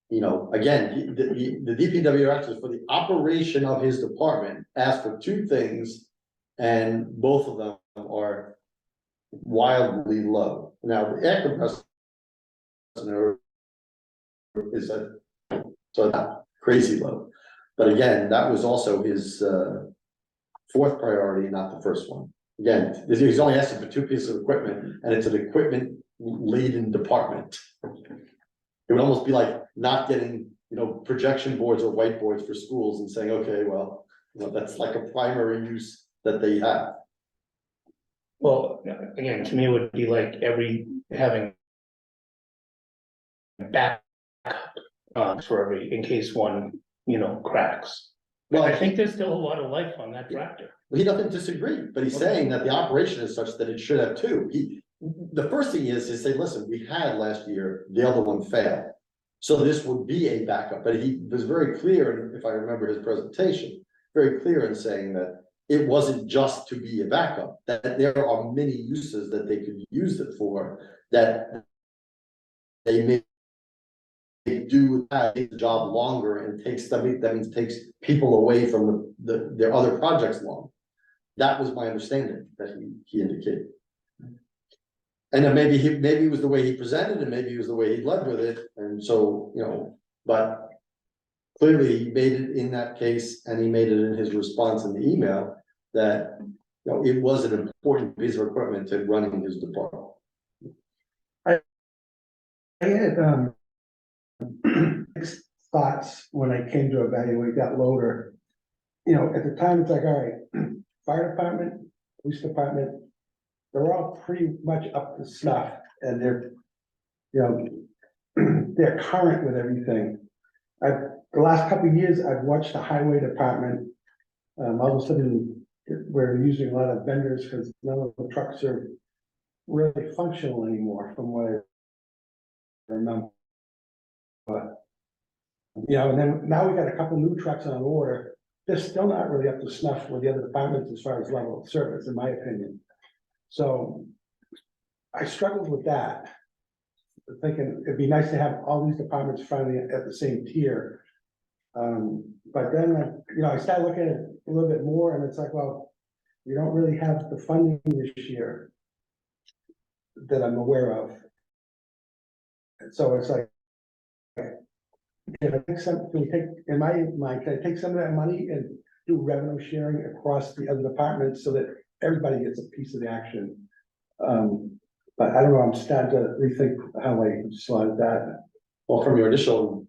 you know, again, the DPW actually for the operation of his department asked for two things, and both of them are wildly low. Now, the air compressor is so crazy low. But again, that was also his fourth priority, not the first one. Again, he's only asking for two pieces of equipment, and it's an equipment laden department. It would almost be like not getting, you know, projection boards or whiteboards for schools and saying, okay, well, you know, that's like a primary use that they have. Well, again, to me, it would be like having back for every, in case one, you know, cracks. Well, I think there's still a lot of life on that tractor. He doesn't disagree, but he's saying that the operation is such that it should have two. The first thing is say, listen, we had last year, the other one failed. So this would be a backup, but he was very clear, if I remember his presentation, very clear in saying that it wasn't just to be a backup, that there are many uses that they could use it for, that they may do the job longer and takes that means takes people away from their other projects long. That was my understanding that he indicated. And then maybe it was the way he presented and maybe it was the way he led with it, and so, you know, but clearly he made it in that case, and he made it in his response in the email that, you know, it was an important piece of equipment to running his department. I had mixed thoughts when I came to evaluate that loader. You know, at the time, it's like, all right, fire department, police department, they're all pretty much up to snuff, and they're, you know, they're current with everything. The last couple of years, I've watched the highway department. All of a sudden, we're using a lot of vendors because none of the trucks are really functional anymore, from what I remember. But, you know, and then now we got a couple new trucks on order. They're still not really up to snuff with the other departments as far as level of service, in my opinion. So I struggled with that, thinking it'd be nice to have all these departments finally at the same tier. But then, you know, I started looking at it a little bit more, and it's like, well, we don't really have the funding this year that I'm aware of. And so it's like, can I take some, can we take, in my mind, can I take some of that money and do revenue sharing across the other departments so that everybody gets a piece of the action? But I don't know, I'm starting to rethink how I slide that. Well, from your initial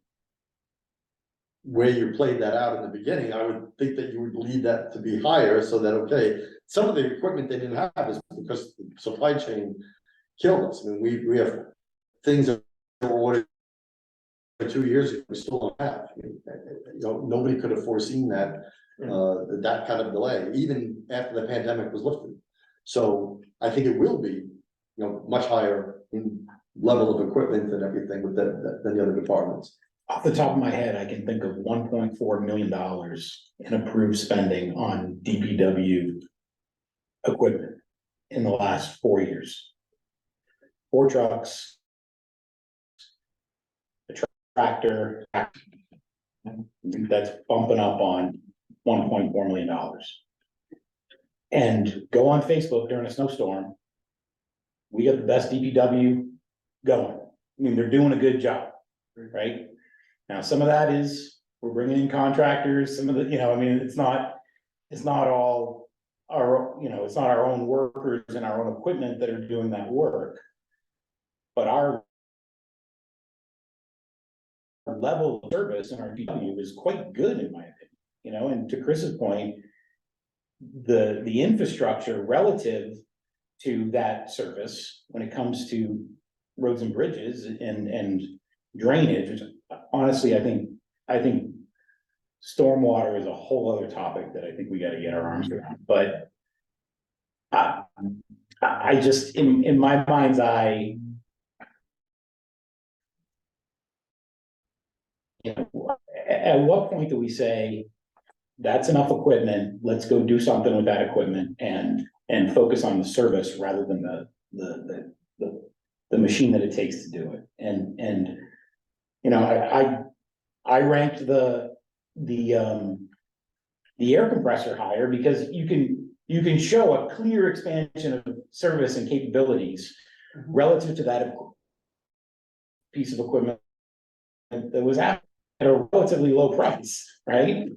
way you played that out in the beginning, I would think that you would lead that to be higher, so that, okay, some of the equipment they didn't have is because the supply chain killed us. I mean, we have things that were ordered 2 years ago, we still don't have. You know, nobody could have foreseen that, that kind of delay, even after the pandemic was lifted. So I think it will be, you know, much higher in level of equipment and everything with than the other departments. Off the top of my head, I can think of $1.4 million in approved spending on DPW equipment in the last 4 years. 4 trucks, contractor. That's bumping up on $1.4 million. And go on Facebook during a snowstorm. We got the best DPW going. I mean, they're doing a good job, right? Now, some of that is, we're bringing in contractors, some of the, I mean, it's not all our, it's not our own workers and our own equipment that are doing that work. But our level of service in our DPW is quite good, in my opinion, and to Chris's point, the infrastructure relative to that service, when it comes to roads and bridges and drainage, which honestly, I think stormwater is a whole other topic that I think we gotta get our arms around, but I just, in my mind's eye, at what point do we say, that's enough equipment, let's go do something with that equipment and focus on the service rather than the machine that it takes to do it. And I ranked the air compressor higher because you can show a clear expansion of service and capabilities relative to that piece of equipment that was at a relatively low price, right?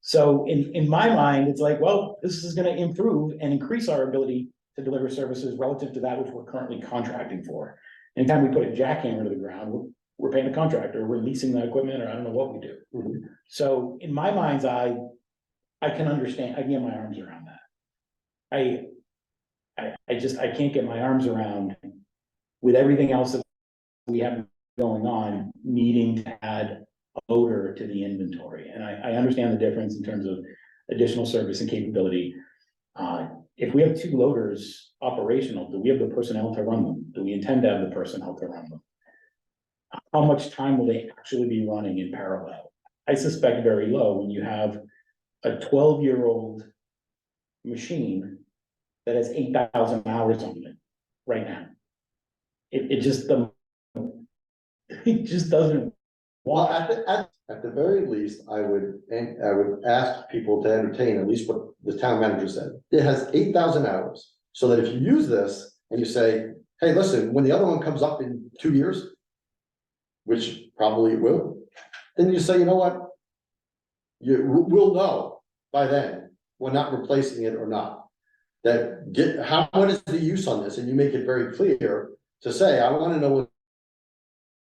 So in my mind, it's like, well, this is gonna improve and increase our ability to deliver services relative to that which we're currently contracting for. Anytime we put a jackhammer to the ground, we're paying a contractor, we're leasing that equipment, or I don't know what we do. Mhm. So in my mind's eye, I can understand, I can get my arms around that. I can't get my arms around with everything else that we have going on, needing to add a loader to the inventory. And I understand the difference in terms of additional service and capability. If we have 2 loaders operational, do we have the personnel to run them? Do we intend to have the personnel to run them? How much time will they actually be running in parallel? I suspect very low when you have a 12-year-old machine that has 8,000 hours on it right now. It just doesn't. Well, at the very least, I would ask people to entertain at least what the town manager said. It has 8,000 hours, so that if you use this and you say, hey, listen, when the other one comes up in 2 years, which probably it will, then you say, you know what? We'll know by then, we're not replacing it or not. What is the use on this? And you make it very clear to say, I want to know what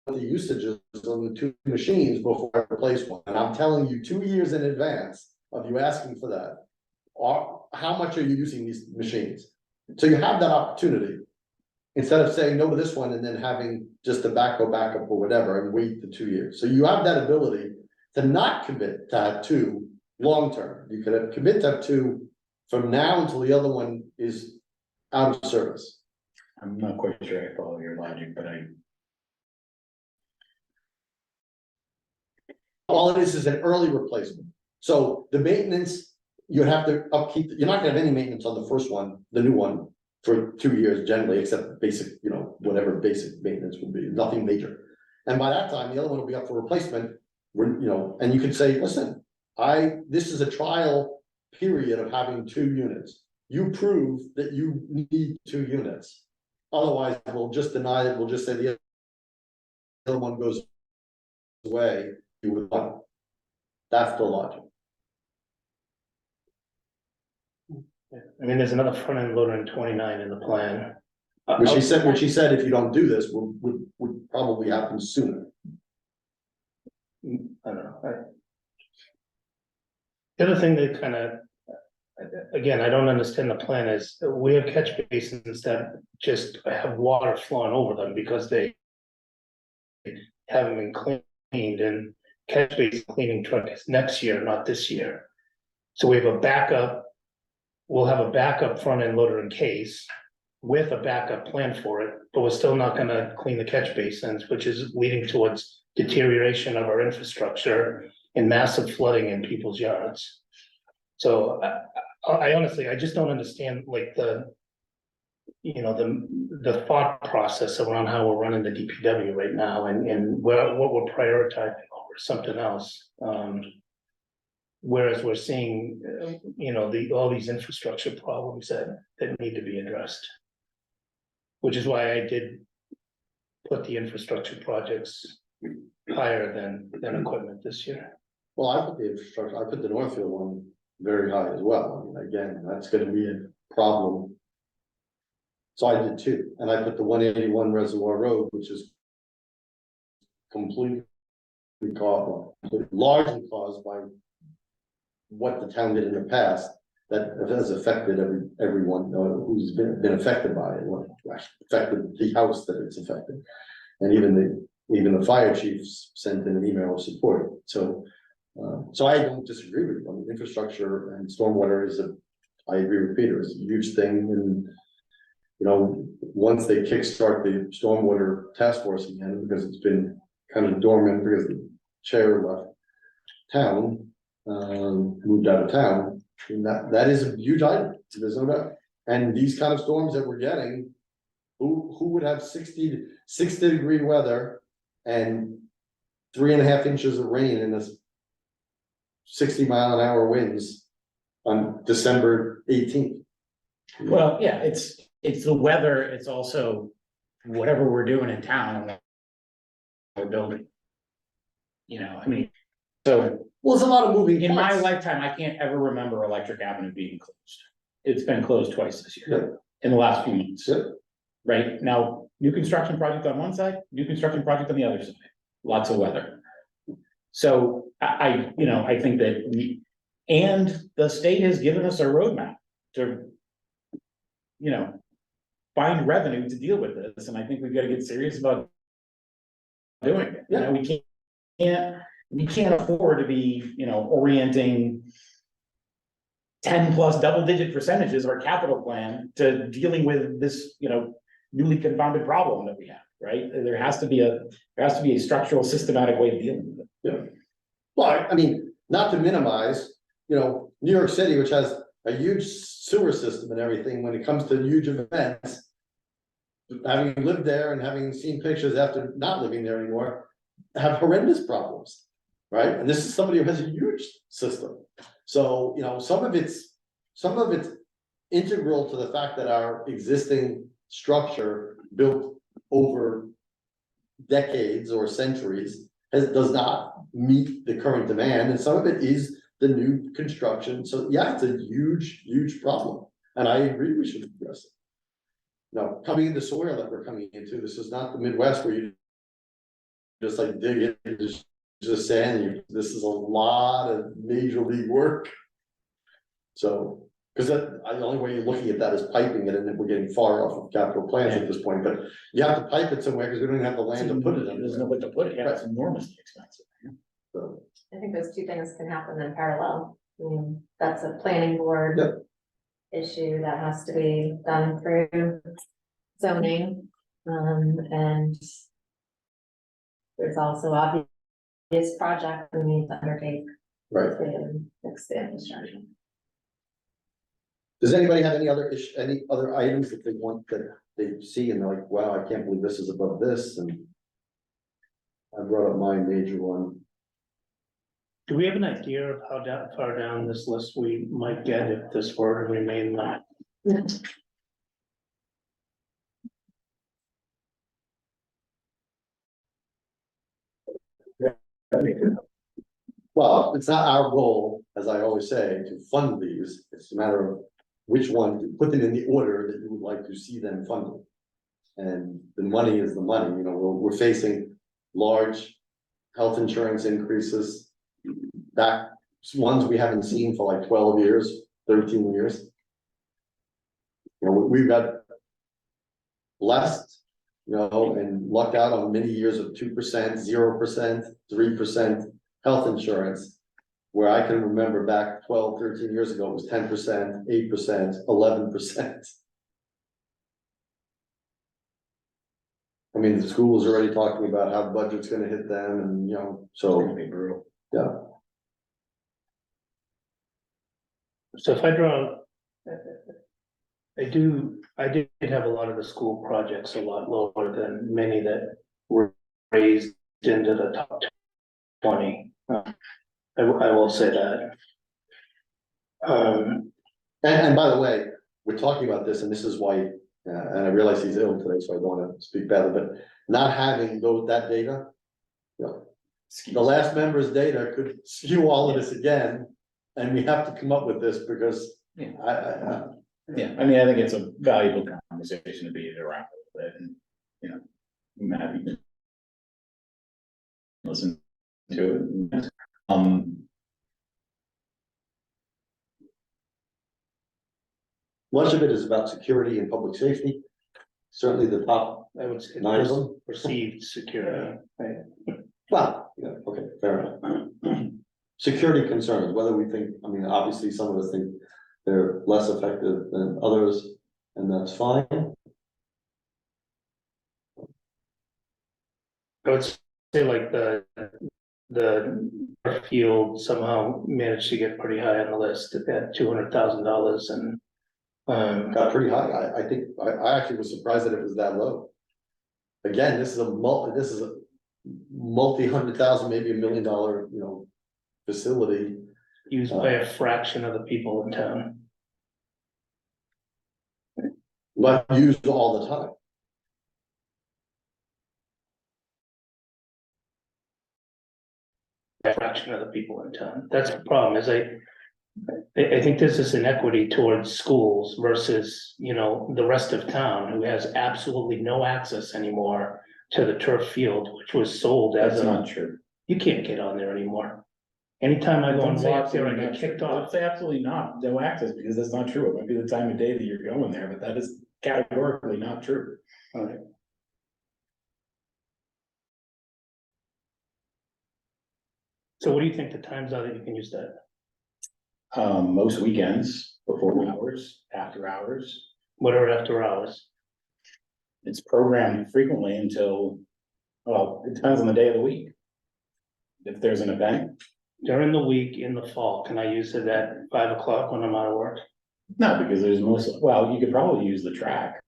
the usage is on the 2 machines before I replace one. And I'm telling you 2 years in advance of you asking for that. How much are you using these machines? So you have that opportunity. Instead of saying no to this one and then having just a backup or whatever and wait the 2 years. So you have that ability to not commit to have 2 long-term. You could commit to have 2 from now until the other one is out of service. I'm not quite sure I follow your logic, but All it is an early replacement. So the maintenance, you have to upkeep, you're not gonna have any maintenance on the first one, the new one, for 2 years generally, except basic, whatever basic maintenance would be, nothing major. And by that time, the other one will be up for replacement, and you could say, listen, this is a trial period of having 2 units. You prove that you need 2 units. Otherwise, we'll just deny it, we'll just say the other one goes away, you would want. That's the logic. I mean, there's another front end loader in 29 in the plan. Which he said, if you don't do this, would probably happen sooner. I don't know. The other thing that kind of, again, I don't understand the plan is we have catch basins that just have water flowing over them because they haven't been cleaned, and catch basin cleaning truck is next year, not this year. So we have a backup. We'll have a backup front end loader in case with a backup plan for it, but we're still not gonna clean the catch basins, which is leading towards deterioration of our infrastructure and massive flooding in people's yards. So I honestly, I just don't understand like you know, the thought process around how we're running the DPW right now and what we're prioritizing over something else. Whereas we're seeing, you know, all these infrastructure problems that need to be addressed. Which is why I did put the infrastructure projects higher than equipment this year. Well, I put the infrastructure, I put the Northfield one very high as well. I mean, again, that's gonna be a problem. So I did too, and I put the 181 Reservoir Road, which is completely largely caused by what the town did in the past, that has affected everyone who's been affected by it, what affected the house that it's affected. And even the fire chiefs sent in an email of support, so I don't disagree with you. I mean, infrastructure and stormwater I agree with Peter, is a huge thing, and you know, once they kickstart the stormwater task force again, because it's been kind of dormant because the chair left town, moved out of town, and that is a huge item, there's no doubt. And these kind of storms that we're getting, who would have 60 degree weather and 3.5 inches of rain in this 60-mile-an-hour winds on December 18th? Well, yeah, it's the weather, it's also whatever we're doing in town. We're building. You know, I mean, so Well, there's a lot of moving in my parts. lifetime, I can't ever remember Electric Avenue being closed. It's been closed twice this Yep. year, in the last few months. Yep. Right, now, new construction project on one side, new construction project on the other side, lots of weather. So I think that and the state has given us a roadmap to, you know, find revenue to deal with this, and I think we've got to get serious about doing it. You know, we can't afford to be, you know, orienting 10+ double-digit percentages of our capital plan to dealing with this, you know, newly confounded problem that we have, right? There has to be a structural, systematic way of dealing with it. Well, I mean, not to minimize, you know, New York City, which has a huge sewer system and everything, when it comes to huge events. Having lived there and having seen pictures after not living there anymore, have horrendous problems, right? And this is somebody who has a huge system. So, you know, some of it's integral to the fact that our existing structure built over decades or centuries does not meet the current demand, and some of it is the new construction. So yeah, it's a huge problem, and I agree we should address it. Now, coming into soil that we're coming into, this is not the Midwest where you just like dig it, just sand. This is a lot of major league work. So, because the only way you're looking at that is piping it, and then we're getting far off of capital plans at this point. But you have to pipe it somewhere because we don't even have the land to put it in. There's no way to put it, yeah, it's enormously expensive. So, I think those two things can happen in parallel. I mean, that's a planning board. Yep. Issue that has to be done through zoning, and. There's also obvious project we need to undertake right. to fix the infrastructure. Does anybody have any other items that they want, that they see and they're like, wow, I can't believe this is above this, and I brought up my major one. Do we have an idea of how far down this list we might get if this were to remain that? Well, it's not our goal, as I always say, to fund these. It's a matter of which one, to put them in the order that you would like to see them funded. And the money is the money, you know, we're facing large health insurance increases. That ones we haven't seen for like 12 years, 13 years. You know, we've got blessed, you know, and lucked out on many years of 2%, 0%, 3% health insurance. Where I can remember back 12, 13 years ago, it was 10%, 8%, 11%. I mean, the school's already talking about how the budget's gonna hit them, and you know, It's gonna so, be brutal. yeah. So if I draw. I do I did have a lot of the school projects a lot lower than many that were raised into the top 20. I will say that. And by the way, we're talking about this, and this is why, and I realize he's ill today, so I don't wanna speak badly, but not having that data. You know, the last member's data could skew all of this again, and we have to come up with this because Yeah. I Yeah, I mean, I think it's a valuable conversation to be around with it, and, you know, I'm happy to listen to it. much of it is about security and public safety. Certainly the top, I would say Nine of them? perceived security, right? well, yeah, okay, fair enough. Security concerns, whether we think, I mean, obviously, some of us think they're less effective than others, and that's fine. I would say like the field somehow managed to get pretty high on the list at $200,000 and. Got pretty high, I think, I actually was surprised that it was that low. Again, this is a multi-hundred-thousand, maybe $1 million, you know, facility. Used by a fraction of the people in town. But used all the time. A fraction of the people in town. That's the problem, is I think this is an equity towards schools versus, you know, the rest of town who has absolutely no access anymore to the turf field, which was sold as That's a, not true. you can't get on there anymore. Anytime I go and Don't say walk there, I absolutely get not kicked true. off. Don't say absolutely not, no access, because that's not true. It might be the time of day that you're going there, but that is categorically not true. Alright. So what do you think the times are that you can use that? Most weekends, before hours, after hours, What are after hours? it's programmed frequently until, well, it depends on the day of the week. If there's an event, During the week, in the fall, can I use it at 5 o'clock when I'm out of work? no, because there's most, well, you could probably use the track.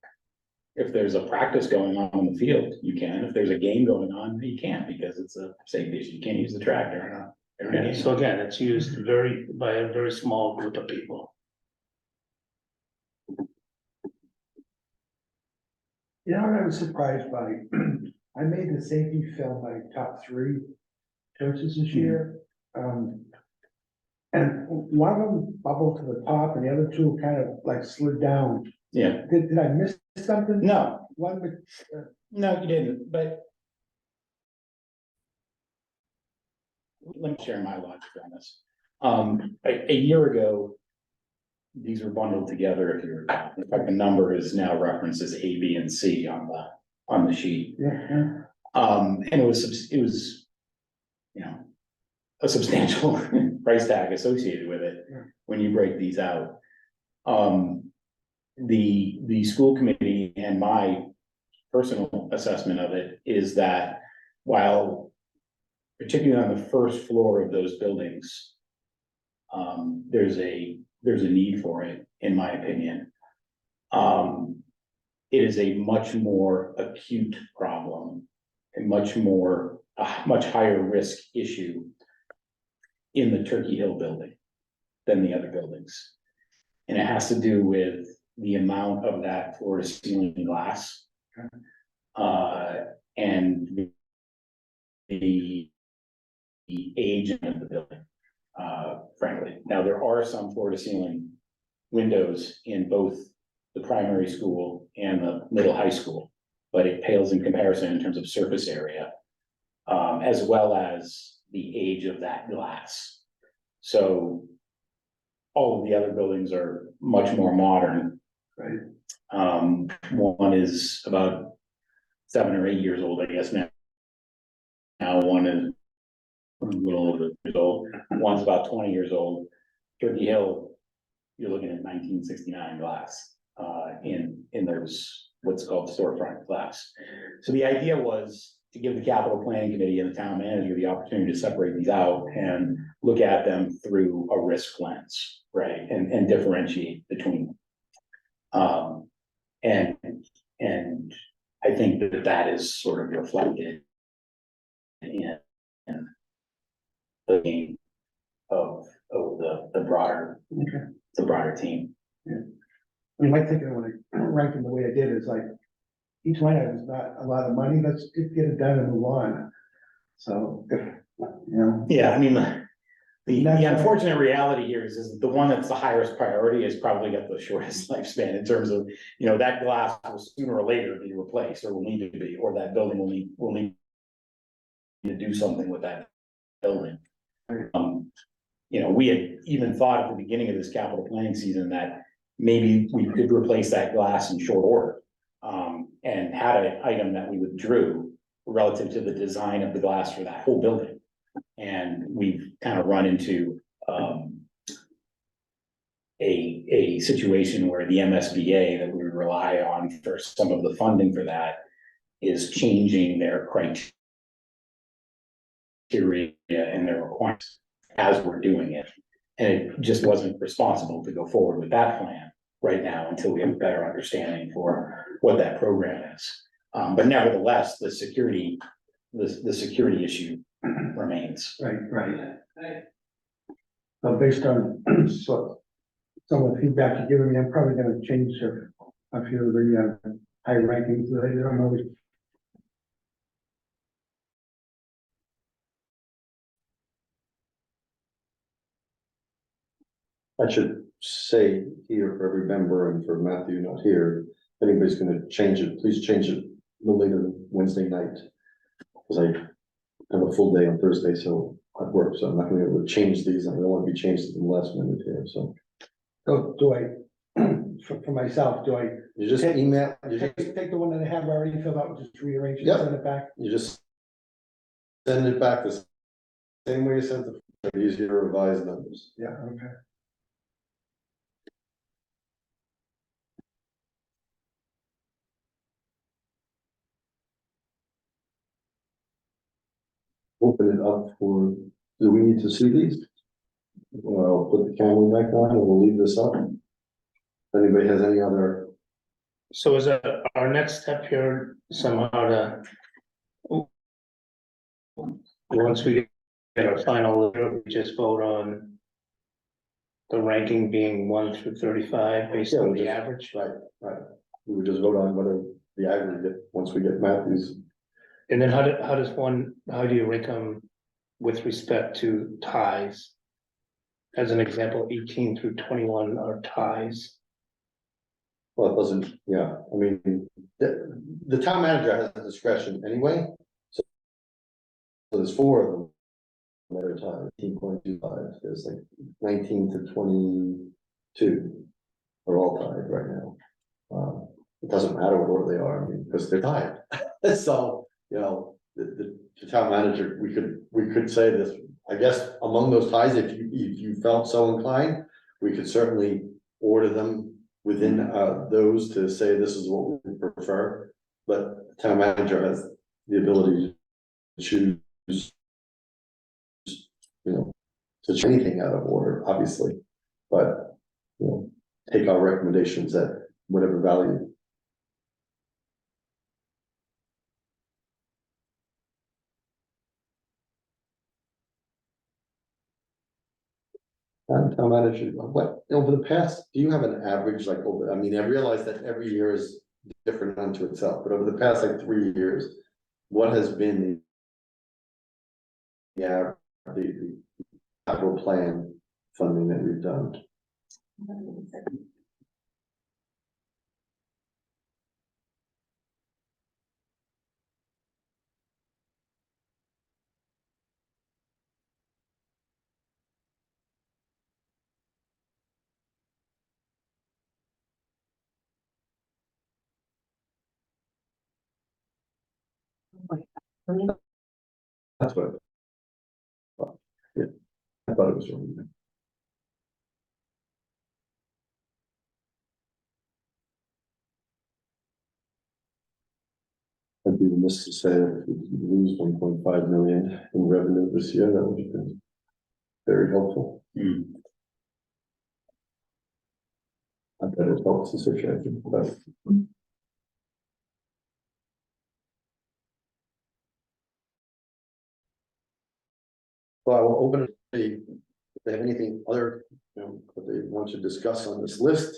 If there's a practice going on in the field, you can. If there's a game going on, you can't, because it's a safety issue. You can't use the track during a game. So again, it's used by a very small group of people. You know what I was surprised by? I made the safety film my top 3 choices this year. And one of them bubbled to the top and the other 2 kind of like slid down. Yeah, Did I miss something? no, One with, no, you didn't, but. Let me share my logic on this. A year ago. These were bundled together, if you recall. In fact, the number is now referenced as A, B, and C on the sheet. yeah, And it was, you know, a substantial price tag associated with it Yeah. when you break these out. The school committee and my personal assessment of it is that while particularly on the first floor of those buildings, there's a need for it, in my opinion. It is a much more acute problem, a much higher risk issue in the Turkey Hill building than the other buildings. And it has to do with the amount of that floor to ceiling glass. And the age of the building. Frankly, now there are some floor to ceiling windows in both the primary school and the middle high school, but it pales in comparison in terms of surface area, as well as the age of that glass. So all of the other buildings are much more modern. right. One is about 7 or 8 years old, I guess now. Now one is a little over years old, one's about 20 years old. Turkey Hill, you're looking at 1969 glass, in those, what's called storefront glass. So the idea was to give the capital planning committee and the town manager the opportunity to separate these out and look at them through a risk lens, right? And differentiate between them. And I think that that is sort of reflected in the game of the broader, Okay. the broader team. I mean, my thinking when I ranked them the way I did is like, each line item is not a lot of money, let's just get it done and move on. So if, you know. Yeah, I mean, the That's why- unfortunate reality here is that the one that's the highest priority has probably got the shortest lifespan in terms of, you know, that glass will sooner or later be replaced or will need to be, or that building will need to do something with that building. You know, we had even thought at the beginning of this capital planning season that maybe we could replace that glass in short order. And had an item that we withdrew relative to the design of the glass for that whole building. And we've kind of run into, a situation where the MSBA that we rely on for some of the funding for that is changing their criteria and their requirements as we're doing it. And it just wasn't responsible to go forward with that plan right now until we have a better understanding for what that program is. But nevertheless, the security issue remains. Right. So based on some of the feedback you're giving me, I'm probably gonna change a few of the high rankings that I don't know. I should say here for every member and for Matthew not here, if anybody's gonna change it, please change it no later than Wednesday night. Cause I have a full day on Thursday, so I've worked, so I'm not gonna be able to change these, and I don't wanna be changed at the last minute here, so. So do I, for myself, do I You just email, you just, take the one that I have already filled out, and just rearrange it, Yep. send it back? you just send it back the same way you sent the, easier to revise numbers. Yeah, okay. Open it up for, do we need to see these? Well, I'll put the camera back on and we'll leave this up. If anybody has any other, So is our next step here somehow to? Once we get our final, we just vote on. The ranking being 1 through 35 based Yeah, on we'll the just- average, right, we would just vote on whether the aggregate, once we get Matthews. and then how do you rank them with respect to ties? As an example, 18 through 21 are ties. Well, it doesn't, yeah, I mean, the town manager has the discretion anyway. So there's 4 of them. That are tied, 18.25, there's like 19 to 22 are all tied right now. It doesn't matter what order they are, I mean, because they're tied. So, you know, the town manager, we could say this, I guess, among those ties, if you felt so inclined, we could certainly order them within those to say this is what we prefer. But the town manager has the ability to choose, you know, to change anything out of order, obviously, but, you know, take our recommendations at whatever value. Town manager, what, over the past, do you have an average, like, over, I mean, I realize that every year is different unto itself, but over the past, like, 3 years, what has been the capital plan funding that we've done? That's what. Yeah, I thought it was wrong. I'd be remiss to say that if we lose 1.5 million in revenue this year, that would have been very helpful. Hmm. I'd That it helps the situation, but. Well, I will open it, if they have anything other, that they want to discuss on this list.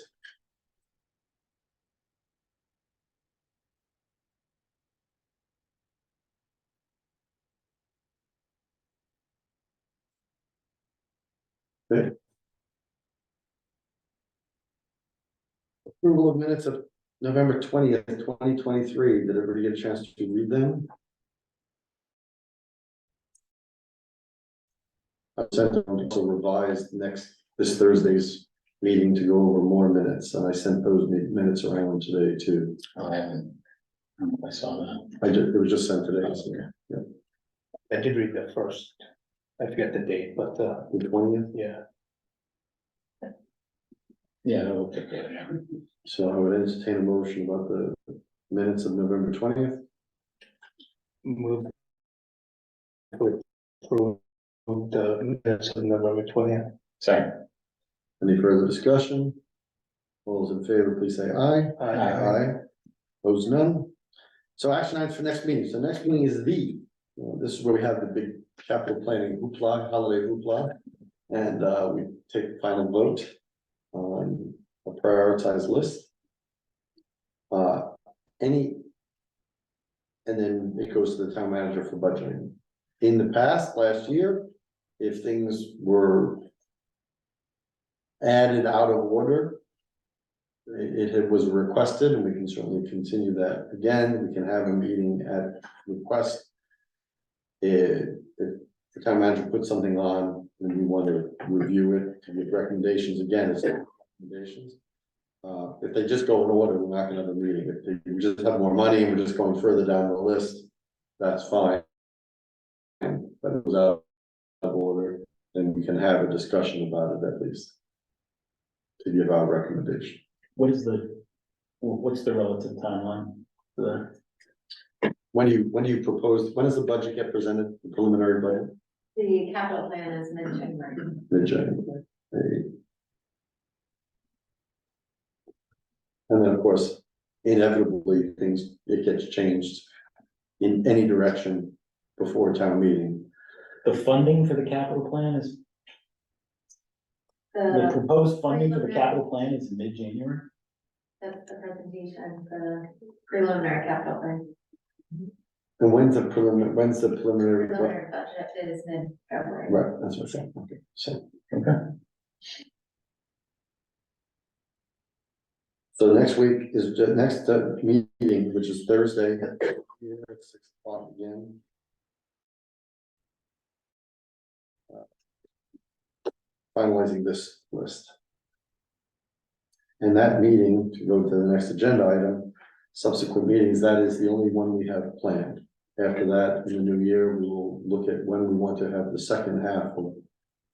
Okay. Approval of minutes of November 20th, 2023. Did everybody get a chance to read them? I sent them to revise this Thursday's meeting to go over more minutes, and I sent those minutes around today too. I haven't, I don't know if I saw that. It was just sent today, so, yeah, I did read that first. I forget the date, but, the 20th. yeah. Yeah, I'll take that, yeah. So I would entertain a motion about the minutes of November 20th. Move. to approve the minutes of November 20th. Second. Any further discussion? All those in favor, please say aye. Aye. Opposed, none. So action items for next meeting. So next meeting is this is where we have the big capital planning hoopla, holiday hoopla. And we take final vote on a prioritized list. And then it goes to the town manager for budgeting. In the past, last year, if things were added out of order, it was requested, and we can certainly continue that again. We can have a meeting at request. If the town manager puts something on and we want to review it to give recommendations, again, it's recommendations. If they just go in order, we're not gonna have a meeting. If they just have more money and we're just going further down the list, that's fine. But it was out of order, then we can have a discussion about it at least. To give our recommendation. What's the relative timeline for When do you propose, when does the budget get presented, the preliminary budget? The capital plan is mid-January. Mid-January. And then, of course, inevitably, it gets changed in any direction before town meeting. the funding for the capital plan is, the proposed funding for the capital plan is mid-January? That's the presentation, the preliminary capital plan. And when's the preliminary? Preliminary budget is mid-February. Right, that's what I'm saying, okay, so. Okay. So next week is the next meeting, which is Thursday at 6 o'clock again. Finalizing this list. And that meeting, to go to the next agenda item, subsequent meetings, that is the only one we have planned. After that, in the new year, we will look at when we want to have the second half of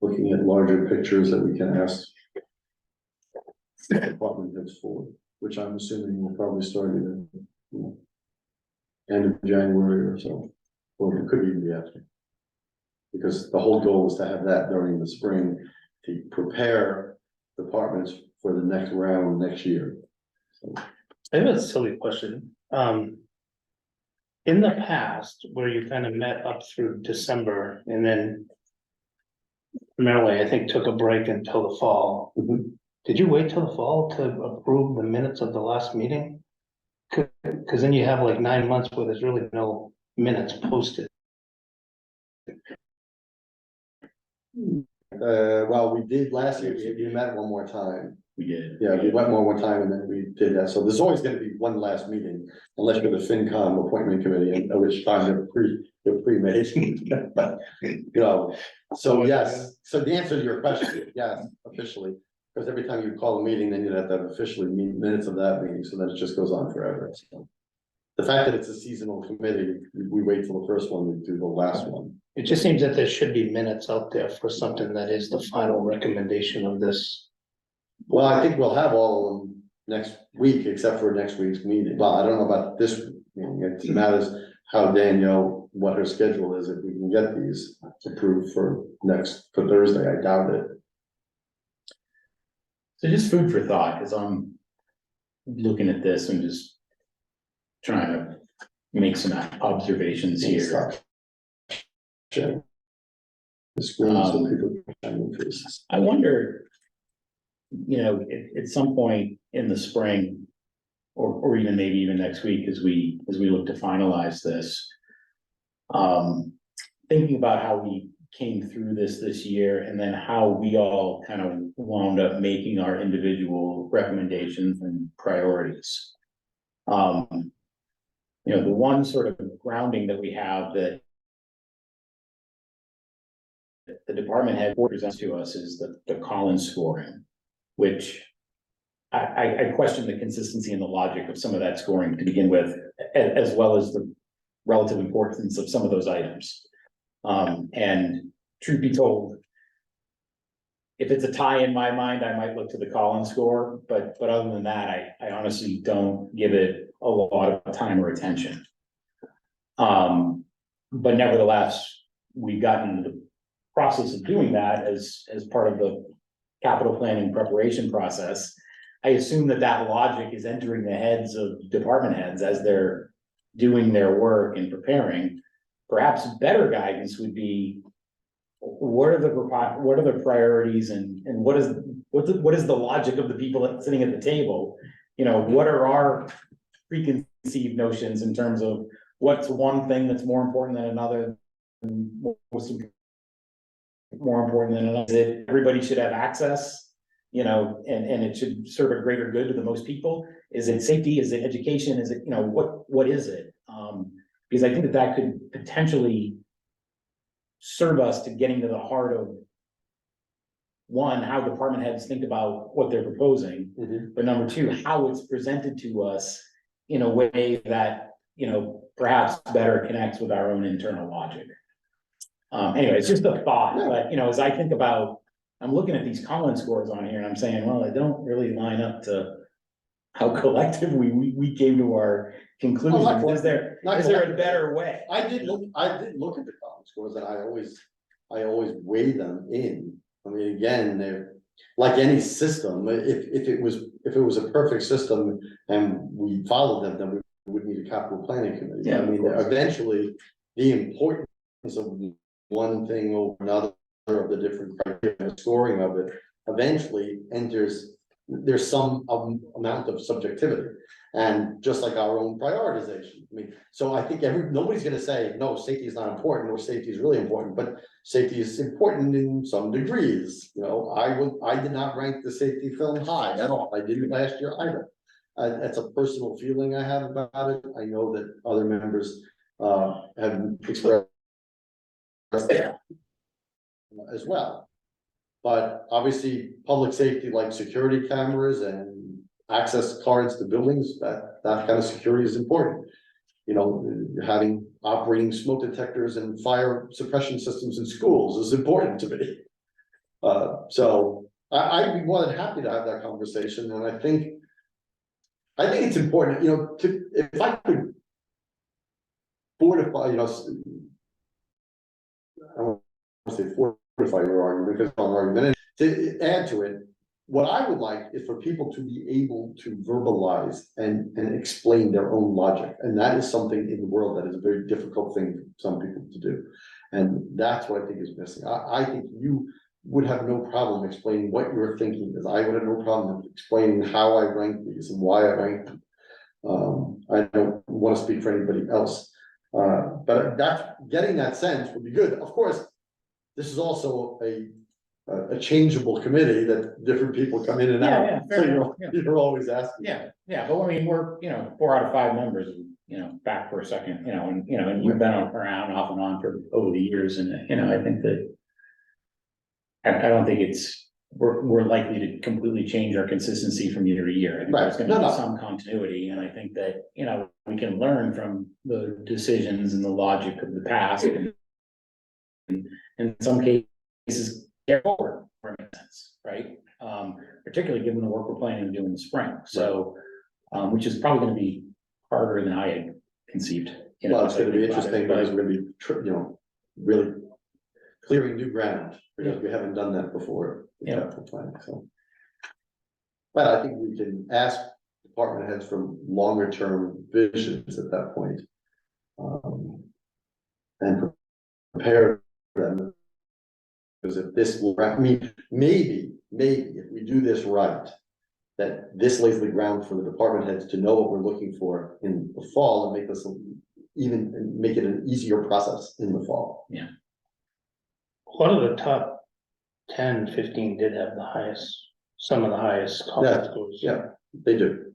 looking at larger pictures that we can ask department heads for, which I'm assuming will probably start in end of January or so, or it could even be after. Because the whole goal is to have that during the spring to prepare departments for the next round next year. So, I have a silly question. In the past, where you kind of met up through December and then primarily, I think, took a break until the fall. mhm. Did you wait till the fall to approve the minutes of the last meeting? Cause then you have like 9 months where there's really no minutes posted. Well, we did last year, we met one more time. We did. Yeah, we went one more time and then we did that. So there's always gonna be one last meeting, unless you're the FinCom appointment committee, at which time you're pre-made. But, you know, so yes, so the answer to your question, is yes, officially. Because every time you call a meeting, then you'd have to have officially minutes of that meeting, so then it just goes on forever. So the fact that it's a seasonal committee, we wait till the first one, we do the last one. It just seems that there should be minutes out there for something that is the final recommendation of this. Well, I think we'll have all of them next week, except for next week's meeting. Well, I don't know about this meeting. It matters how Danielle, what her schedule is, if we can get these approved for Thursday. I doubt it. So just food for thought, as I'm looking at this and just trying to make some observations here. Sure. The screen so people can find faces. I wonder, you know, at some point in the spring, or even maybe even next week, as we look to finalize this. Thinking about how we came through this year, and then how we all kind of wound up making our individual recommendations and priorities. You know, the one sort of grounding that we have that the department head presents to us is the Collins scoring, which I question the consistency and the logic of some of that scoring to begin with, as well as the relative importance of some of those items. And truth be told, if it's a tie in my mind, I might look to the Collins score, but other than that, I honestly don't give it a lot of time or attention. But nevertheless, we've gotten into the process of doing that as part of the capital planning preparation process. I assume that logic is entering the heads of department heads as they're doing their work and preparing. Perhaps better guidance would be, what are the priorities, and what is the logic of the people sitting at the table? You know, what are our preconceived notions in terms of what's one thing that's more important than another? And what's more important than another? Is it everybody should have access, you know, and it should serve a greater good to the most people? Is it safety? Is it education? Is it, you know, what is it? Because I think that could potentially serve us to getting to the heart of, one, how department heads think about what they're proposing, but number two, how it's presented to us in a way that, you know, perhaps better connects with our own internal logic. Anyway, it's just a thought, but you know, as I think about, I'm looking at these Collins scores on here and I'm saying, well, they don't really line up to how collective we came to our conclusion. Is there a better way? I did look at the Collins scores, and I always weigh them in. I mean, again, they're like any system. If it was a perfect system and we followed them, then we would need a capital planning committee. Yeah, I mean, eventually, the importance of one thing over another of the different criteria and scoring of it eventually there's some amount of subjectivity, and just like our own prioritization. I mean, so I think nobody's gonna say, no, safety is not important, or safety is really important, but safety is important in some degrees. You know, I did not rank the safety film high at all. I didn't last year either. That's a personal feeling I have about it. I know that other members have expressed that as well. But obviously, public safety, like security cameras and access cards to buildings, that kind of security is important. You know, having operating smoke detectors and fire suppression systems in schools is important to me. So I'd be more than happy to have that conversation, and I think it's important, you know, if I could fortify, you know, I don't want to say fortify your argument, because I'm argument, to add to it, what I would like is for people to be able to verbalize and explain their own logic, and that is something in the world that is a very difficult thing for some people to do, and that's what I think is missing. I think you would have no problem explaining what you're thinking, as I would have no problem explaining how I rank these and why I rank them. I don't want to speak for anybody else, but getting that sense would be good. Of course, this is also a changeable committee that different people come in and out. Yeah, So you're always asking. Yeah, but I mean, we're, you know, 4 out of 5 members, you know, back for a second, you know, and we've been around off and on for over the years, and you know, I think that I don't think we're likely to completely change our consistency from year to year. I think there's gonna be some continuity, and I think that, you know, we can learn from the decisions and the logic of the past, and in some cases, carry forward, where it makes sense, right? Particularly given the work we're planning to do in the spring, so, which is probably gonna be harder than I had conceived. You know, Well, it's gonna be interesting, because we're gonna be, you know, really clearing new ground, because we haven't done that before. Capital planning, so. But I think we can ask department heads for longer term visions at that point. And prepare them. Because if this will, I mean, maybe if we do this right. That this lays the ground for the department heads to know what we're looking for in the fall and make this even, make it an easier process in the fall. A lot of the top 10, 15 did have the highest, some of the highest college scores. Yeah, they do.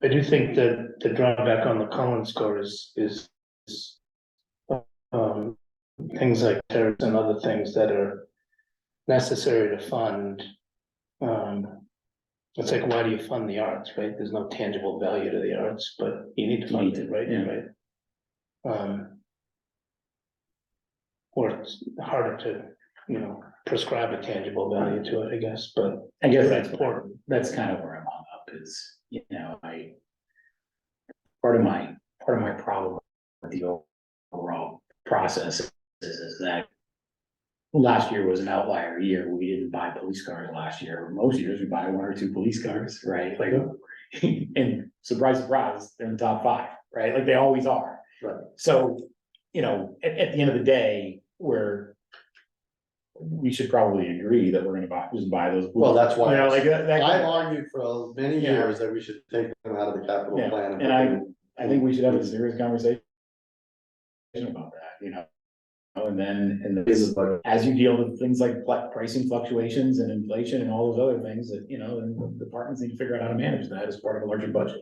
I do think that the drawback on the Collins score is things like tariffs and other things that are necessary to fund. It's like, why do you fund the arts, right? There's no tangible value to the arts, but you need to fund it, right? Yeah. Right. Or it's harder to, prescribe a tangible value to it, I guess, but I guess it's that's important. that's kind of where I'm hung up is, part of my problem with the overall process is that last year was an outlier year. We didn't buy police cars last year. Most years we buy 1 or 2 police cars, right? Like, and surprise, surprise, they're in the top 5, right? Like they always are. Right. So, at the end of the day, we should probably agree that we're gonna just buy those. Well, that's why like that. I've argued for many Yeah. years that we should take them out of the capital Yeah, plan. and I think we should have a serious conversation about that, and then as you deal with things like pricing fluctuations and inflation and all those other things that, then the departments need to figure out how to manage that as part of a larger budget.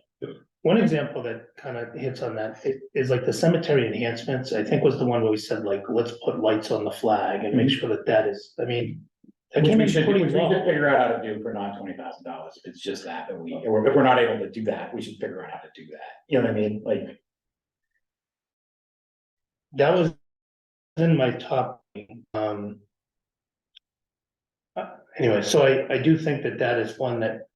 One example that kind of hits on that is like the cemetery enhancements, I think was the one where we said like, let's put lights on the flag and make sure that is, I mean. That Which came we in should pretty low. figure out how to do for not $20,000. If it's just that if we're not able to do that, we should figure out how to do that. You know what I mean? Like, That was in my top. Anyway, so I do think that is one that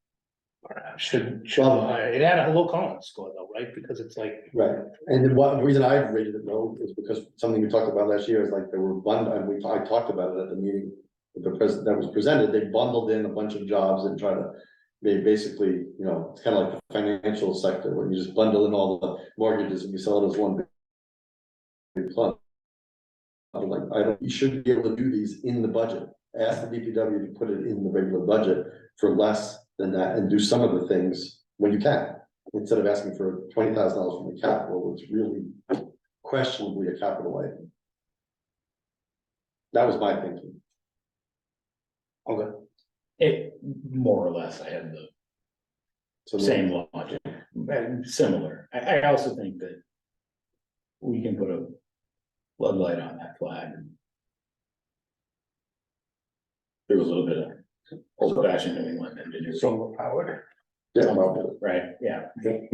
perhaps should Well, go higher. It had a low Collins score though, right? Because it's like, Right, and then one reason I rated it low is because something we talked about last year is like there were and I talked about it at the meeting. That was presented, they bundled in a bunch of jobs and they basically, it's kind of like the financial sector where you just bundle in all the mortgages and you sell it as one big club. I'm like, you should be able to do these in the budget. Ask the DPW to put it in the regular budget for less than that and do some of the things when you can. Instead of asking for $20,000 from the capital, it's really questionably a capital item. That was my thinking. okay, it, more or less, I had the So same logic, and similar. I also think that we can put a floodlight on that flag. There was a little bit of old fashioned New England engineering. solar powered. Yeah, probably. Right, yeah. If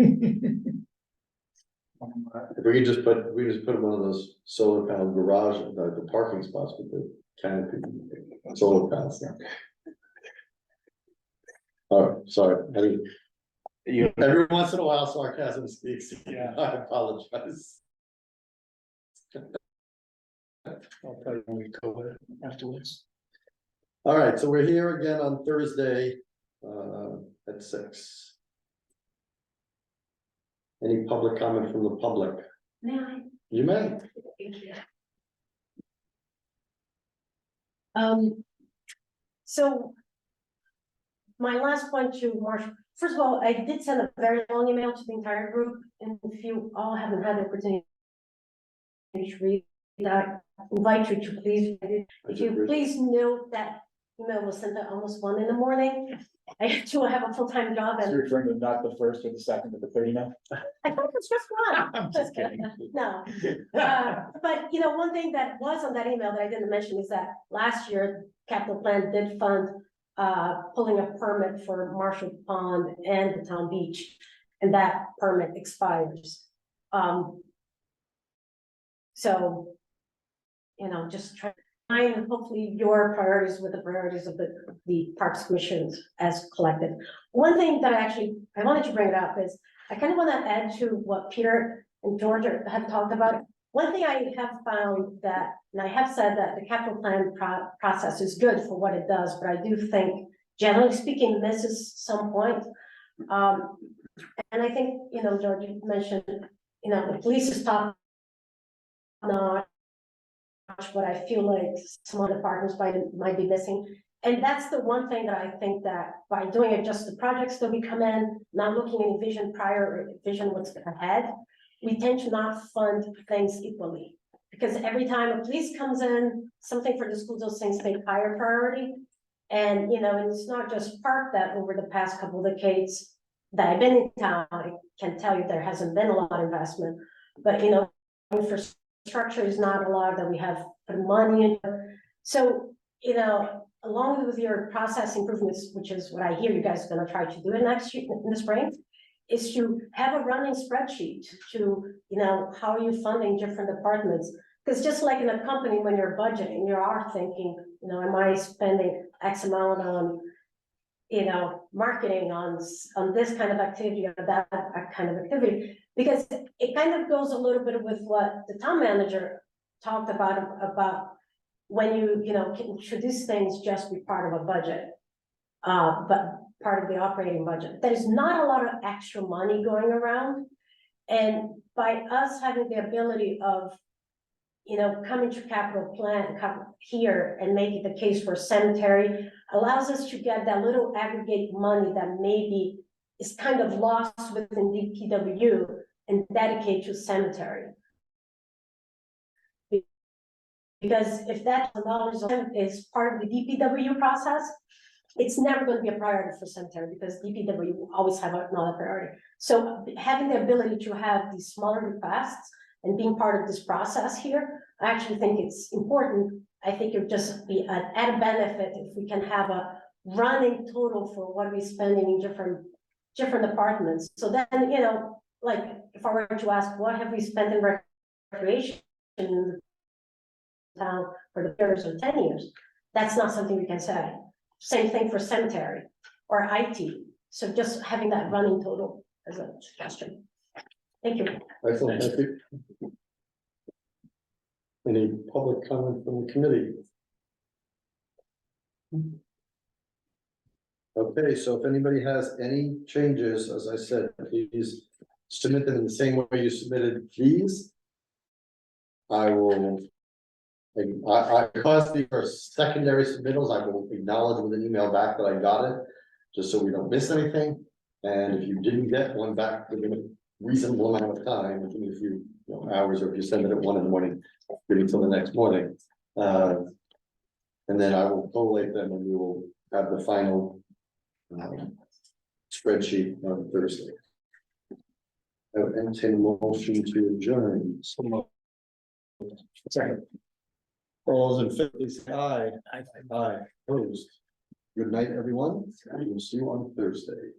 we could just put one of those solar panel garage, the parking spots with the canopy, solar panels. Oh, sorry, every once in a while sarcasm speaks, Yeah. I apologize. I'll probably when we go with it afterwards. All right, so we're here again on Thursday, at 6. Any public comment from the public? May I? You may. Thank you. So. My last point to Marshall, first of all, I did send a very long email to the entire group, and if you all haven't had the opportunity to read that, I invite you to please, if you please note that email was sent at almost 1 in. I do have a full-time job So and you're referring to not the first or the second, but the 30 now? I thought it was just one. I'm just kidding. No, but one thing that was on that email that I didn't mention is that last year, capital plan did fund pulling a permit for Marshall Pond and the town beach, and that permit expires. So, just try and hopefully your priorities with the priorities of the Parks Commission as collective. One thing that I wanted to bring it up is, I kind of want to add to what Peter and George have talked about. One thing I have found that and I have said that the capital plan process is good for what it does, but I do think, generally speaking, this is some point. And I think, you know, George, you mentioned, you know, the police is top notch, but I feel like some other departments might be missing. And that's the one thing that I think that by doing it, just the projects that we come in, not looking at vision prior or vision what's ahead, we tend to not fund things equally. Because every time a police comes in, something for the schools, those things take higher priority. And, you know, and it's not just park that over the past couple of decades that I've been in town, I can tell you there hasn't been a lot of investment. But, you know, infrastructure is not a lot that we have put money into. So, you know, along with your process improvements, which is what I hear you guys are gonna try to do in next year, in the spring, is to have a running spreadsheet to, you know, how are you funding different departments? Because just like in a company, when you're budgeting, you are thinking, you know, am I spending X amount on, you know, marketing on this kind of activity or that kind of activity? Because it kind of goes a little bit with what the town manager talked about when you know, can introduce things just be part of a budget, but part of the operating budget. There's not a lot of extra money going around. And by us having the ability of, you know, coming to capital plan, come here and making the case for cemetery, allows us to get that little aggregate money that maybe is kind of lost within DPW and dedicate to cemetery. Because if that knowledge is part of the DPW process, it's never going to be a priority for cemetery because DPW will always have another priority. So having the ability to have these smaller requests and being part of this process here, I actually think it's important. I think it would just be an added benefit if we can have a running total for what we're spending in different departments. So then, you know, like if I were to ask, what have we spent in recreation in the town for the years or 10 years? That's not something we can say. Same thing for cemetery or IT. So just having that running total as a suggestion. Thank you. Excellent, thank you. Any public comment from the committee? Okay, so if anybody has any changes, as I said, please submit them in the same way you submitted these. I will, because these are secondary submittals, I will acknowledge with an email back that I got it, just so we don't miss anything. And if you didn't get one back within a reasonable amount of time, within a few hours, or if you send it at 1 a.m, give it till the next morning. And then I will collate them and we will have the final spreadsheet on Thursday. I would entertain a motion to adjourn. Sorry. All those in favor, please say aye. Aye. Opposed. Good night, everyone. We will see you on Thursday.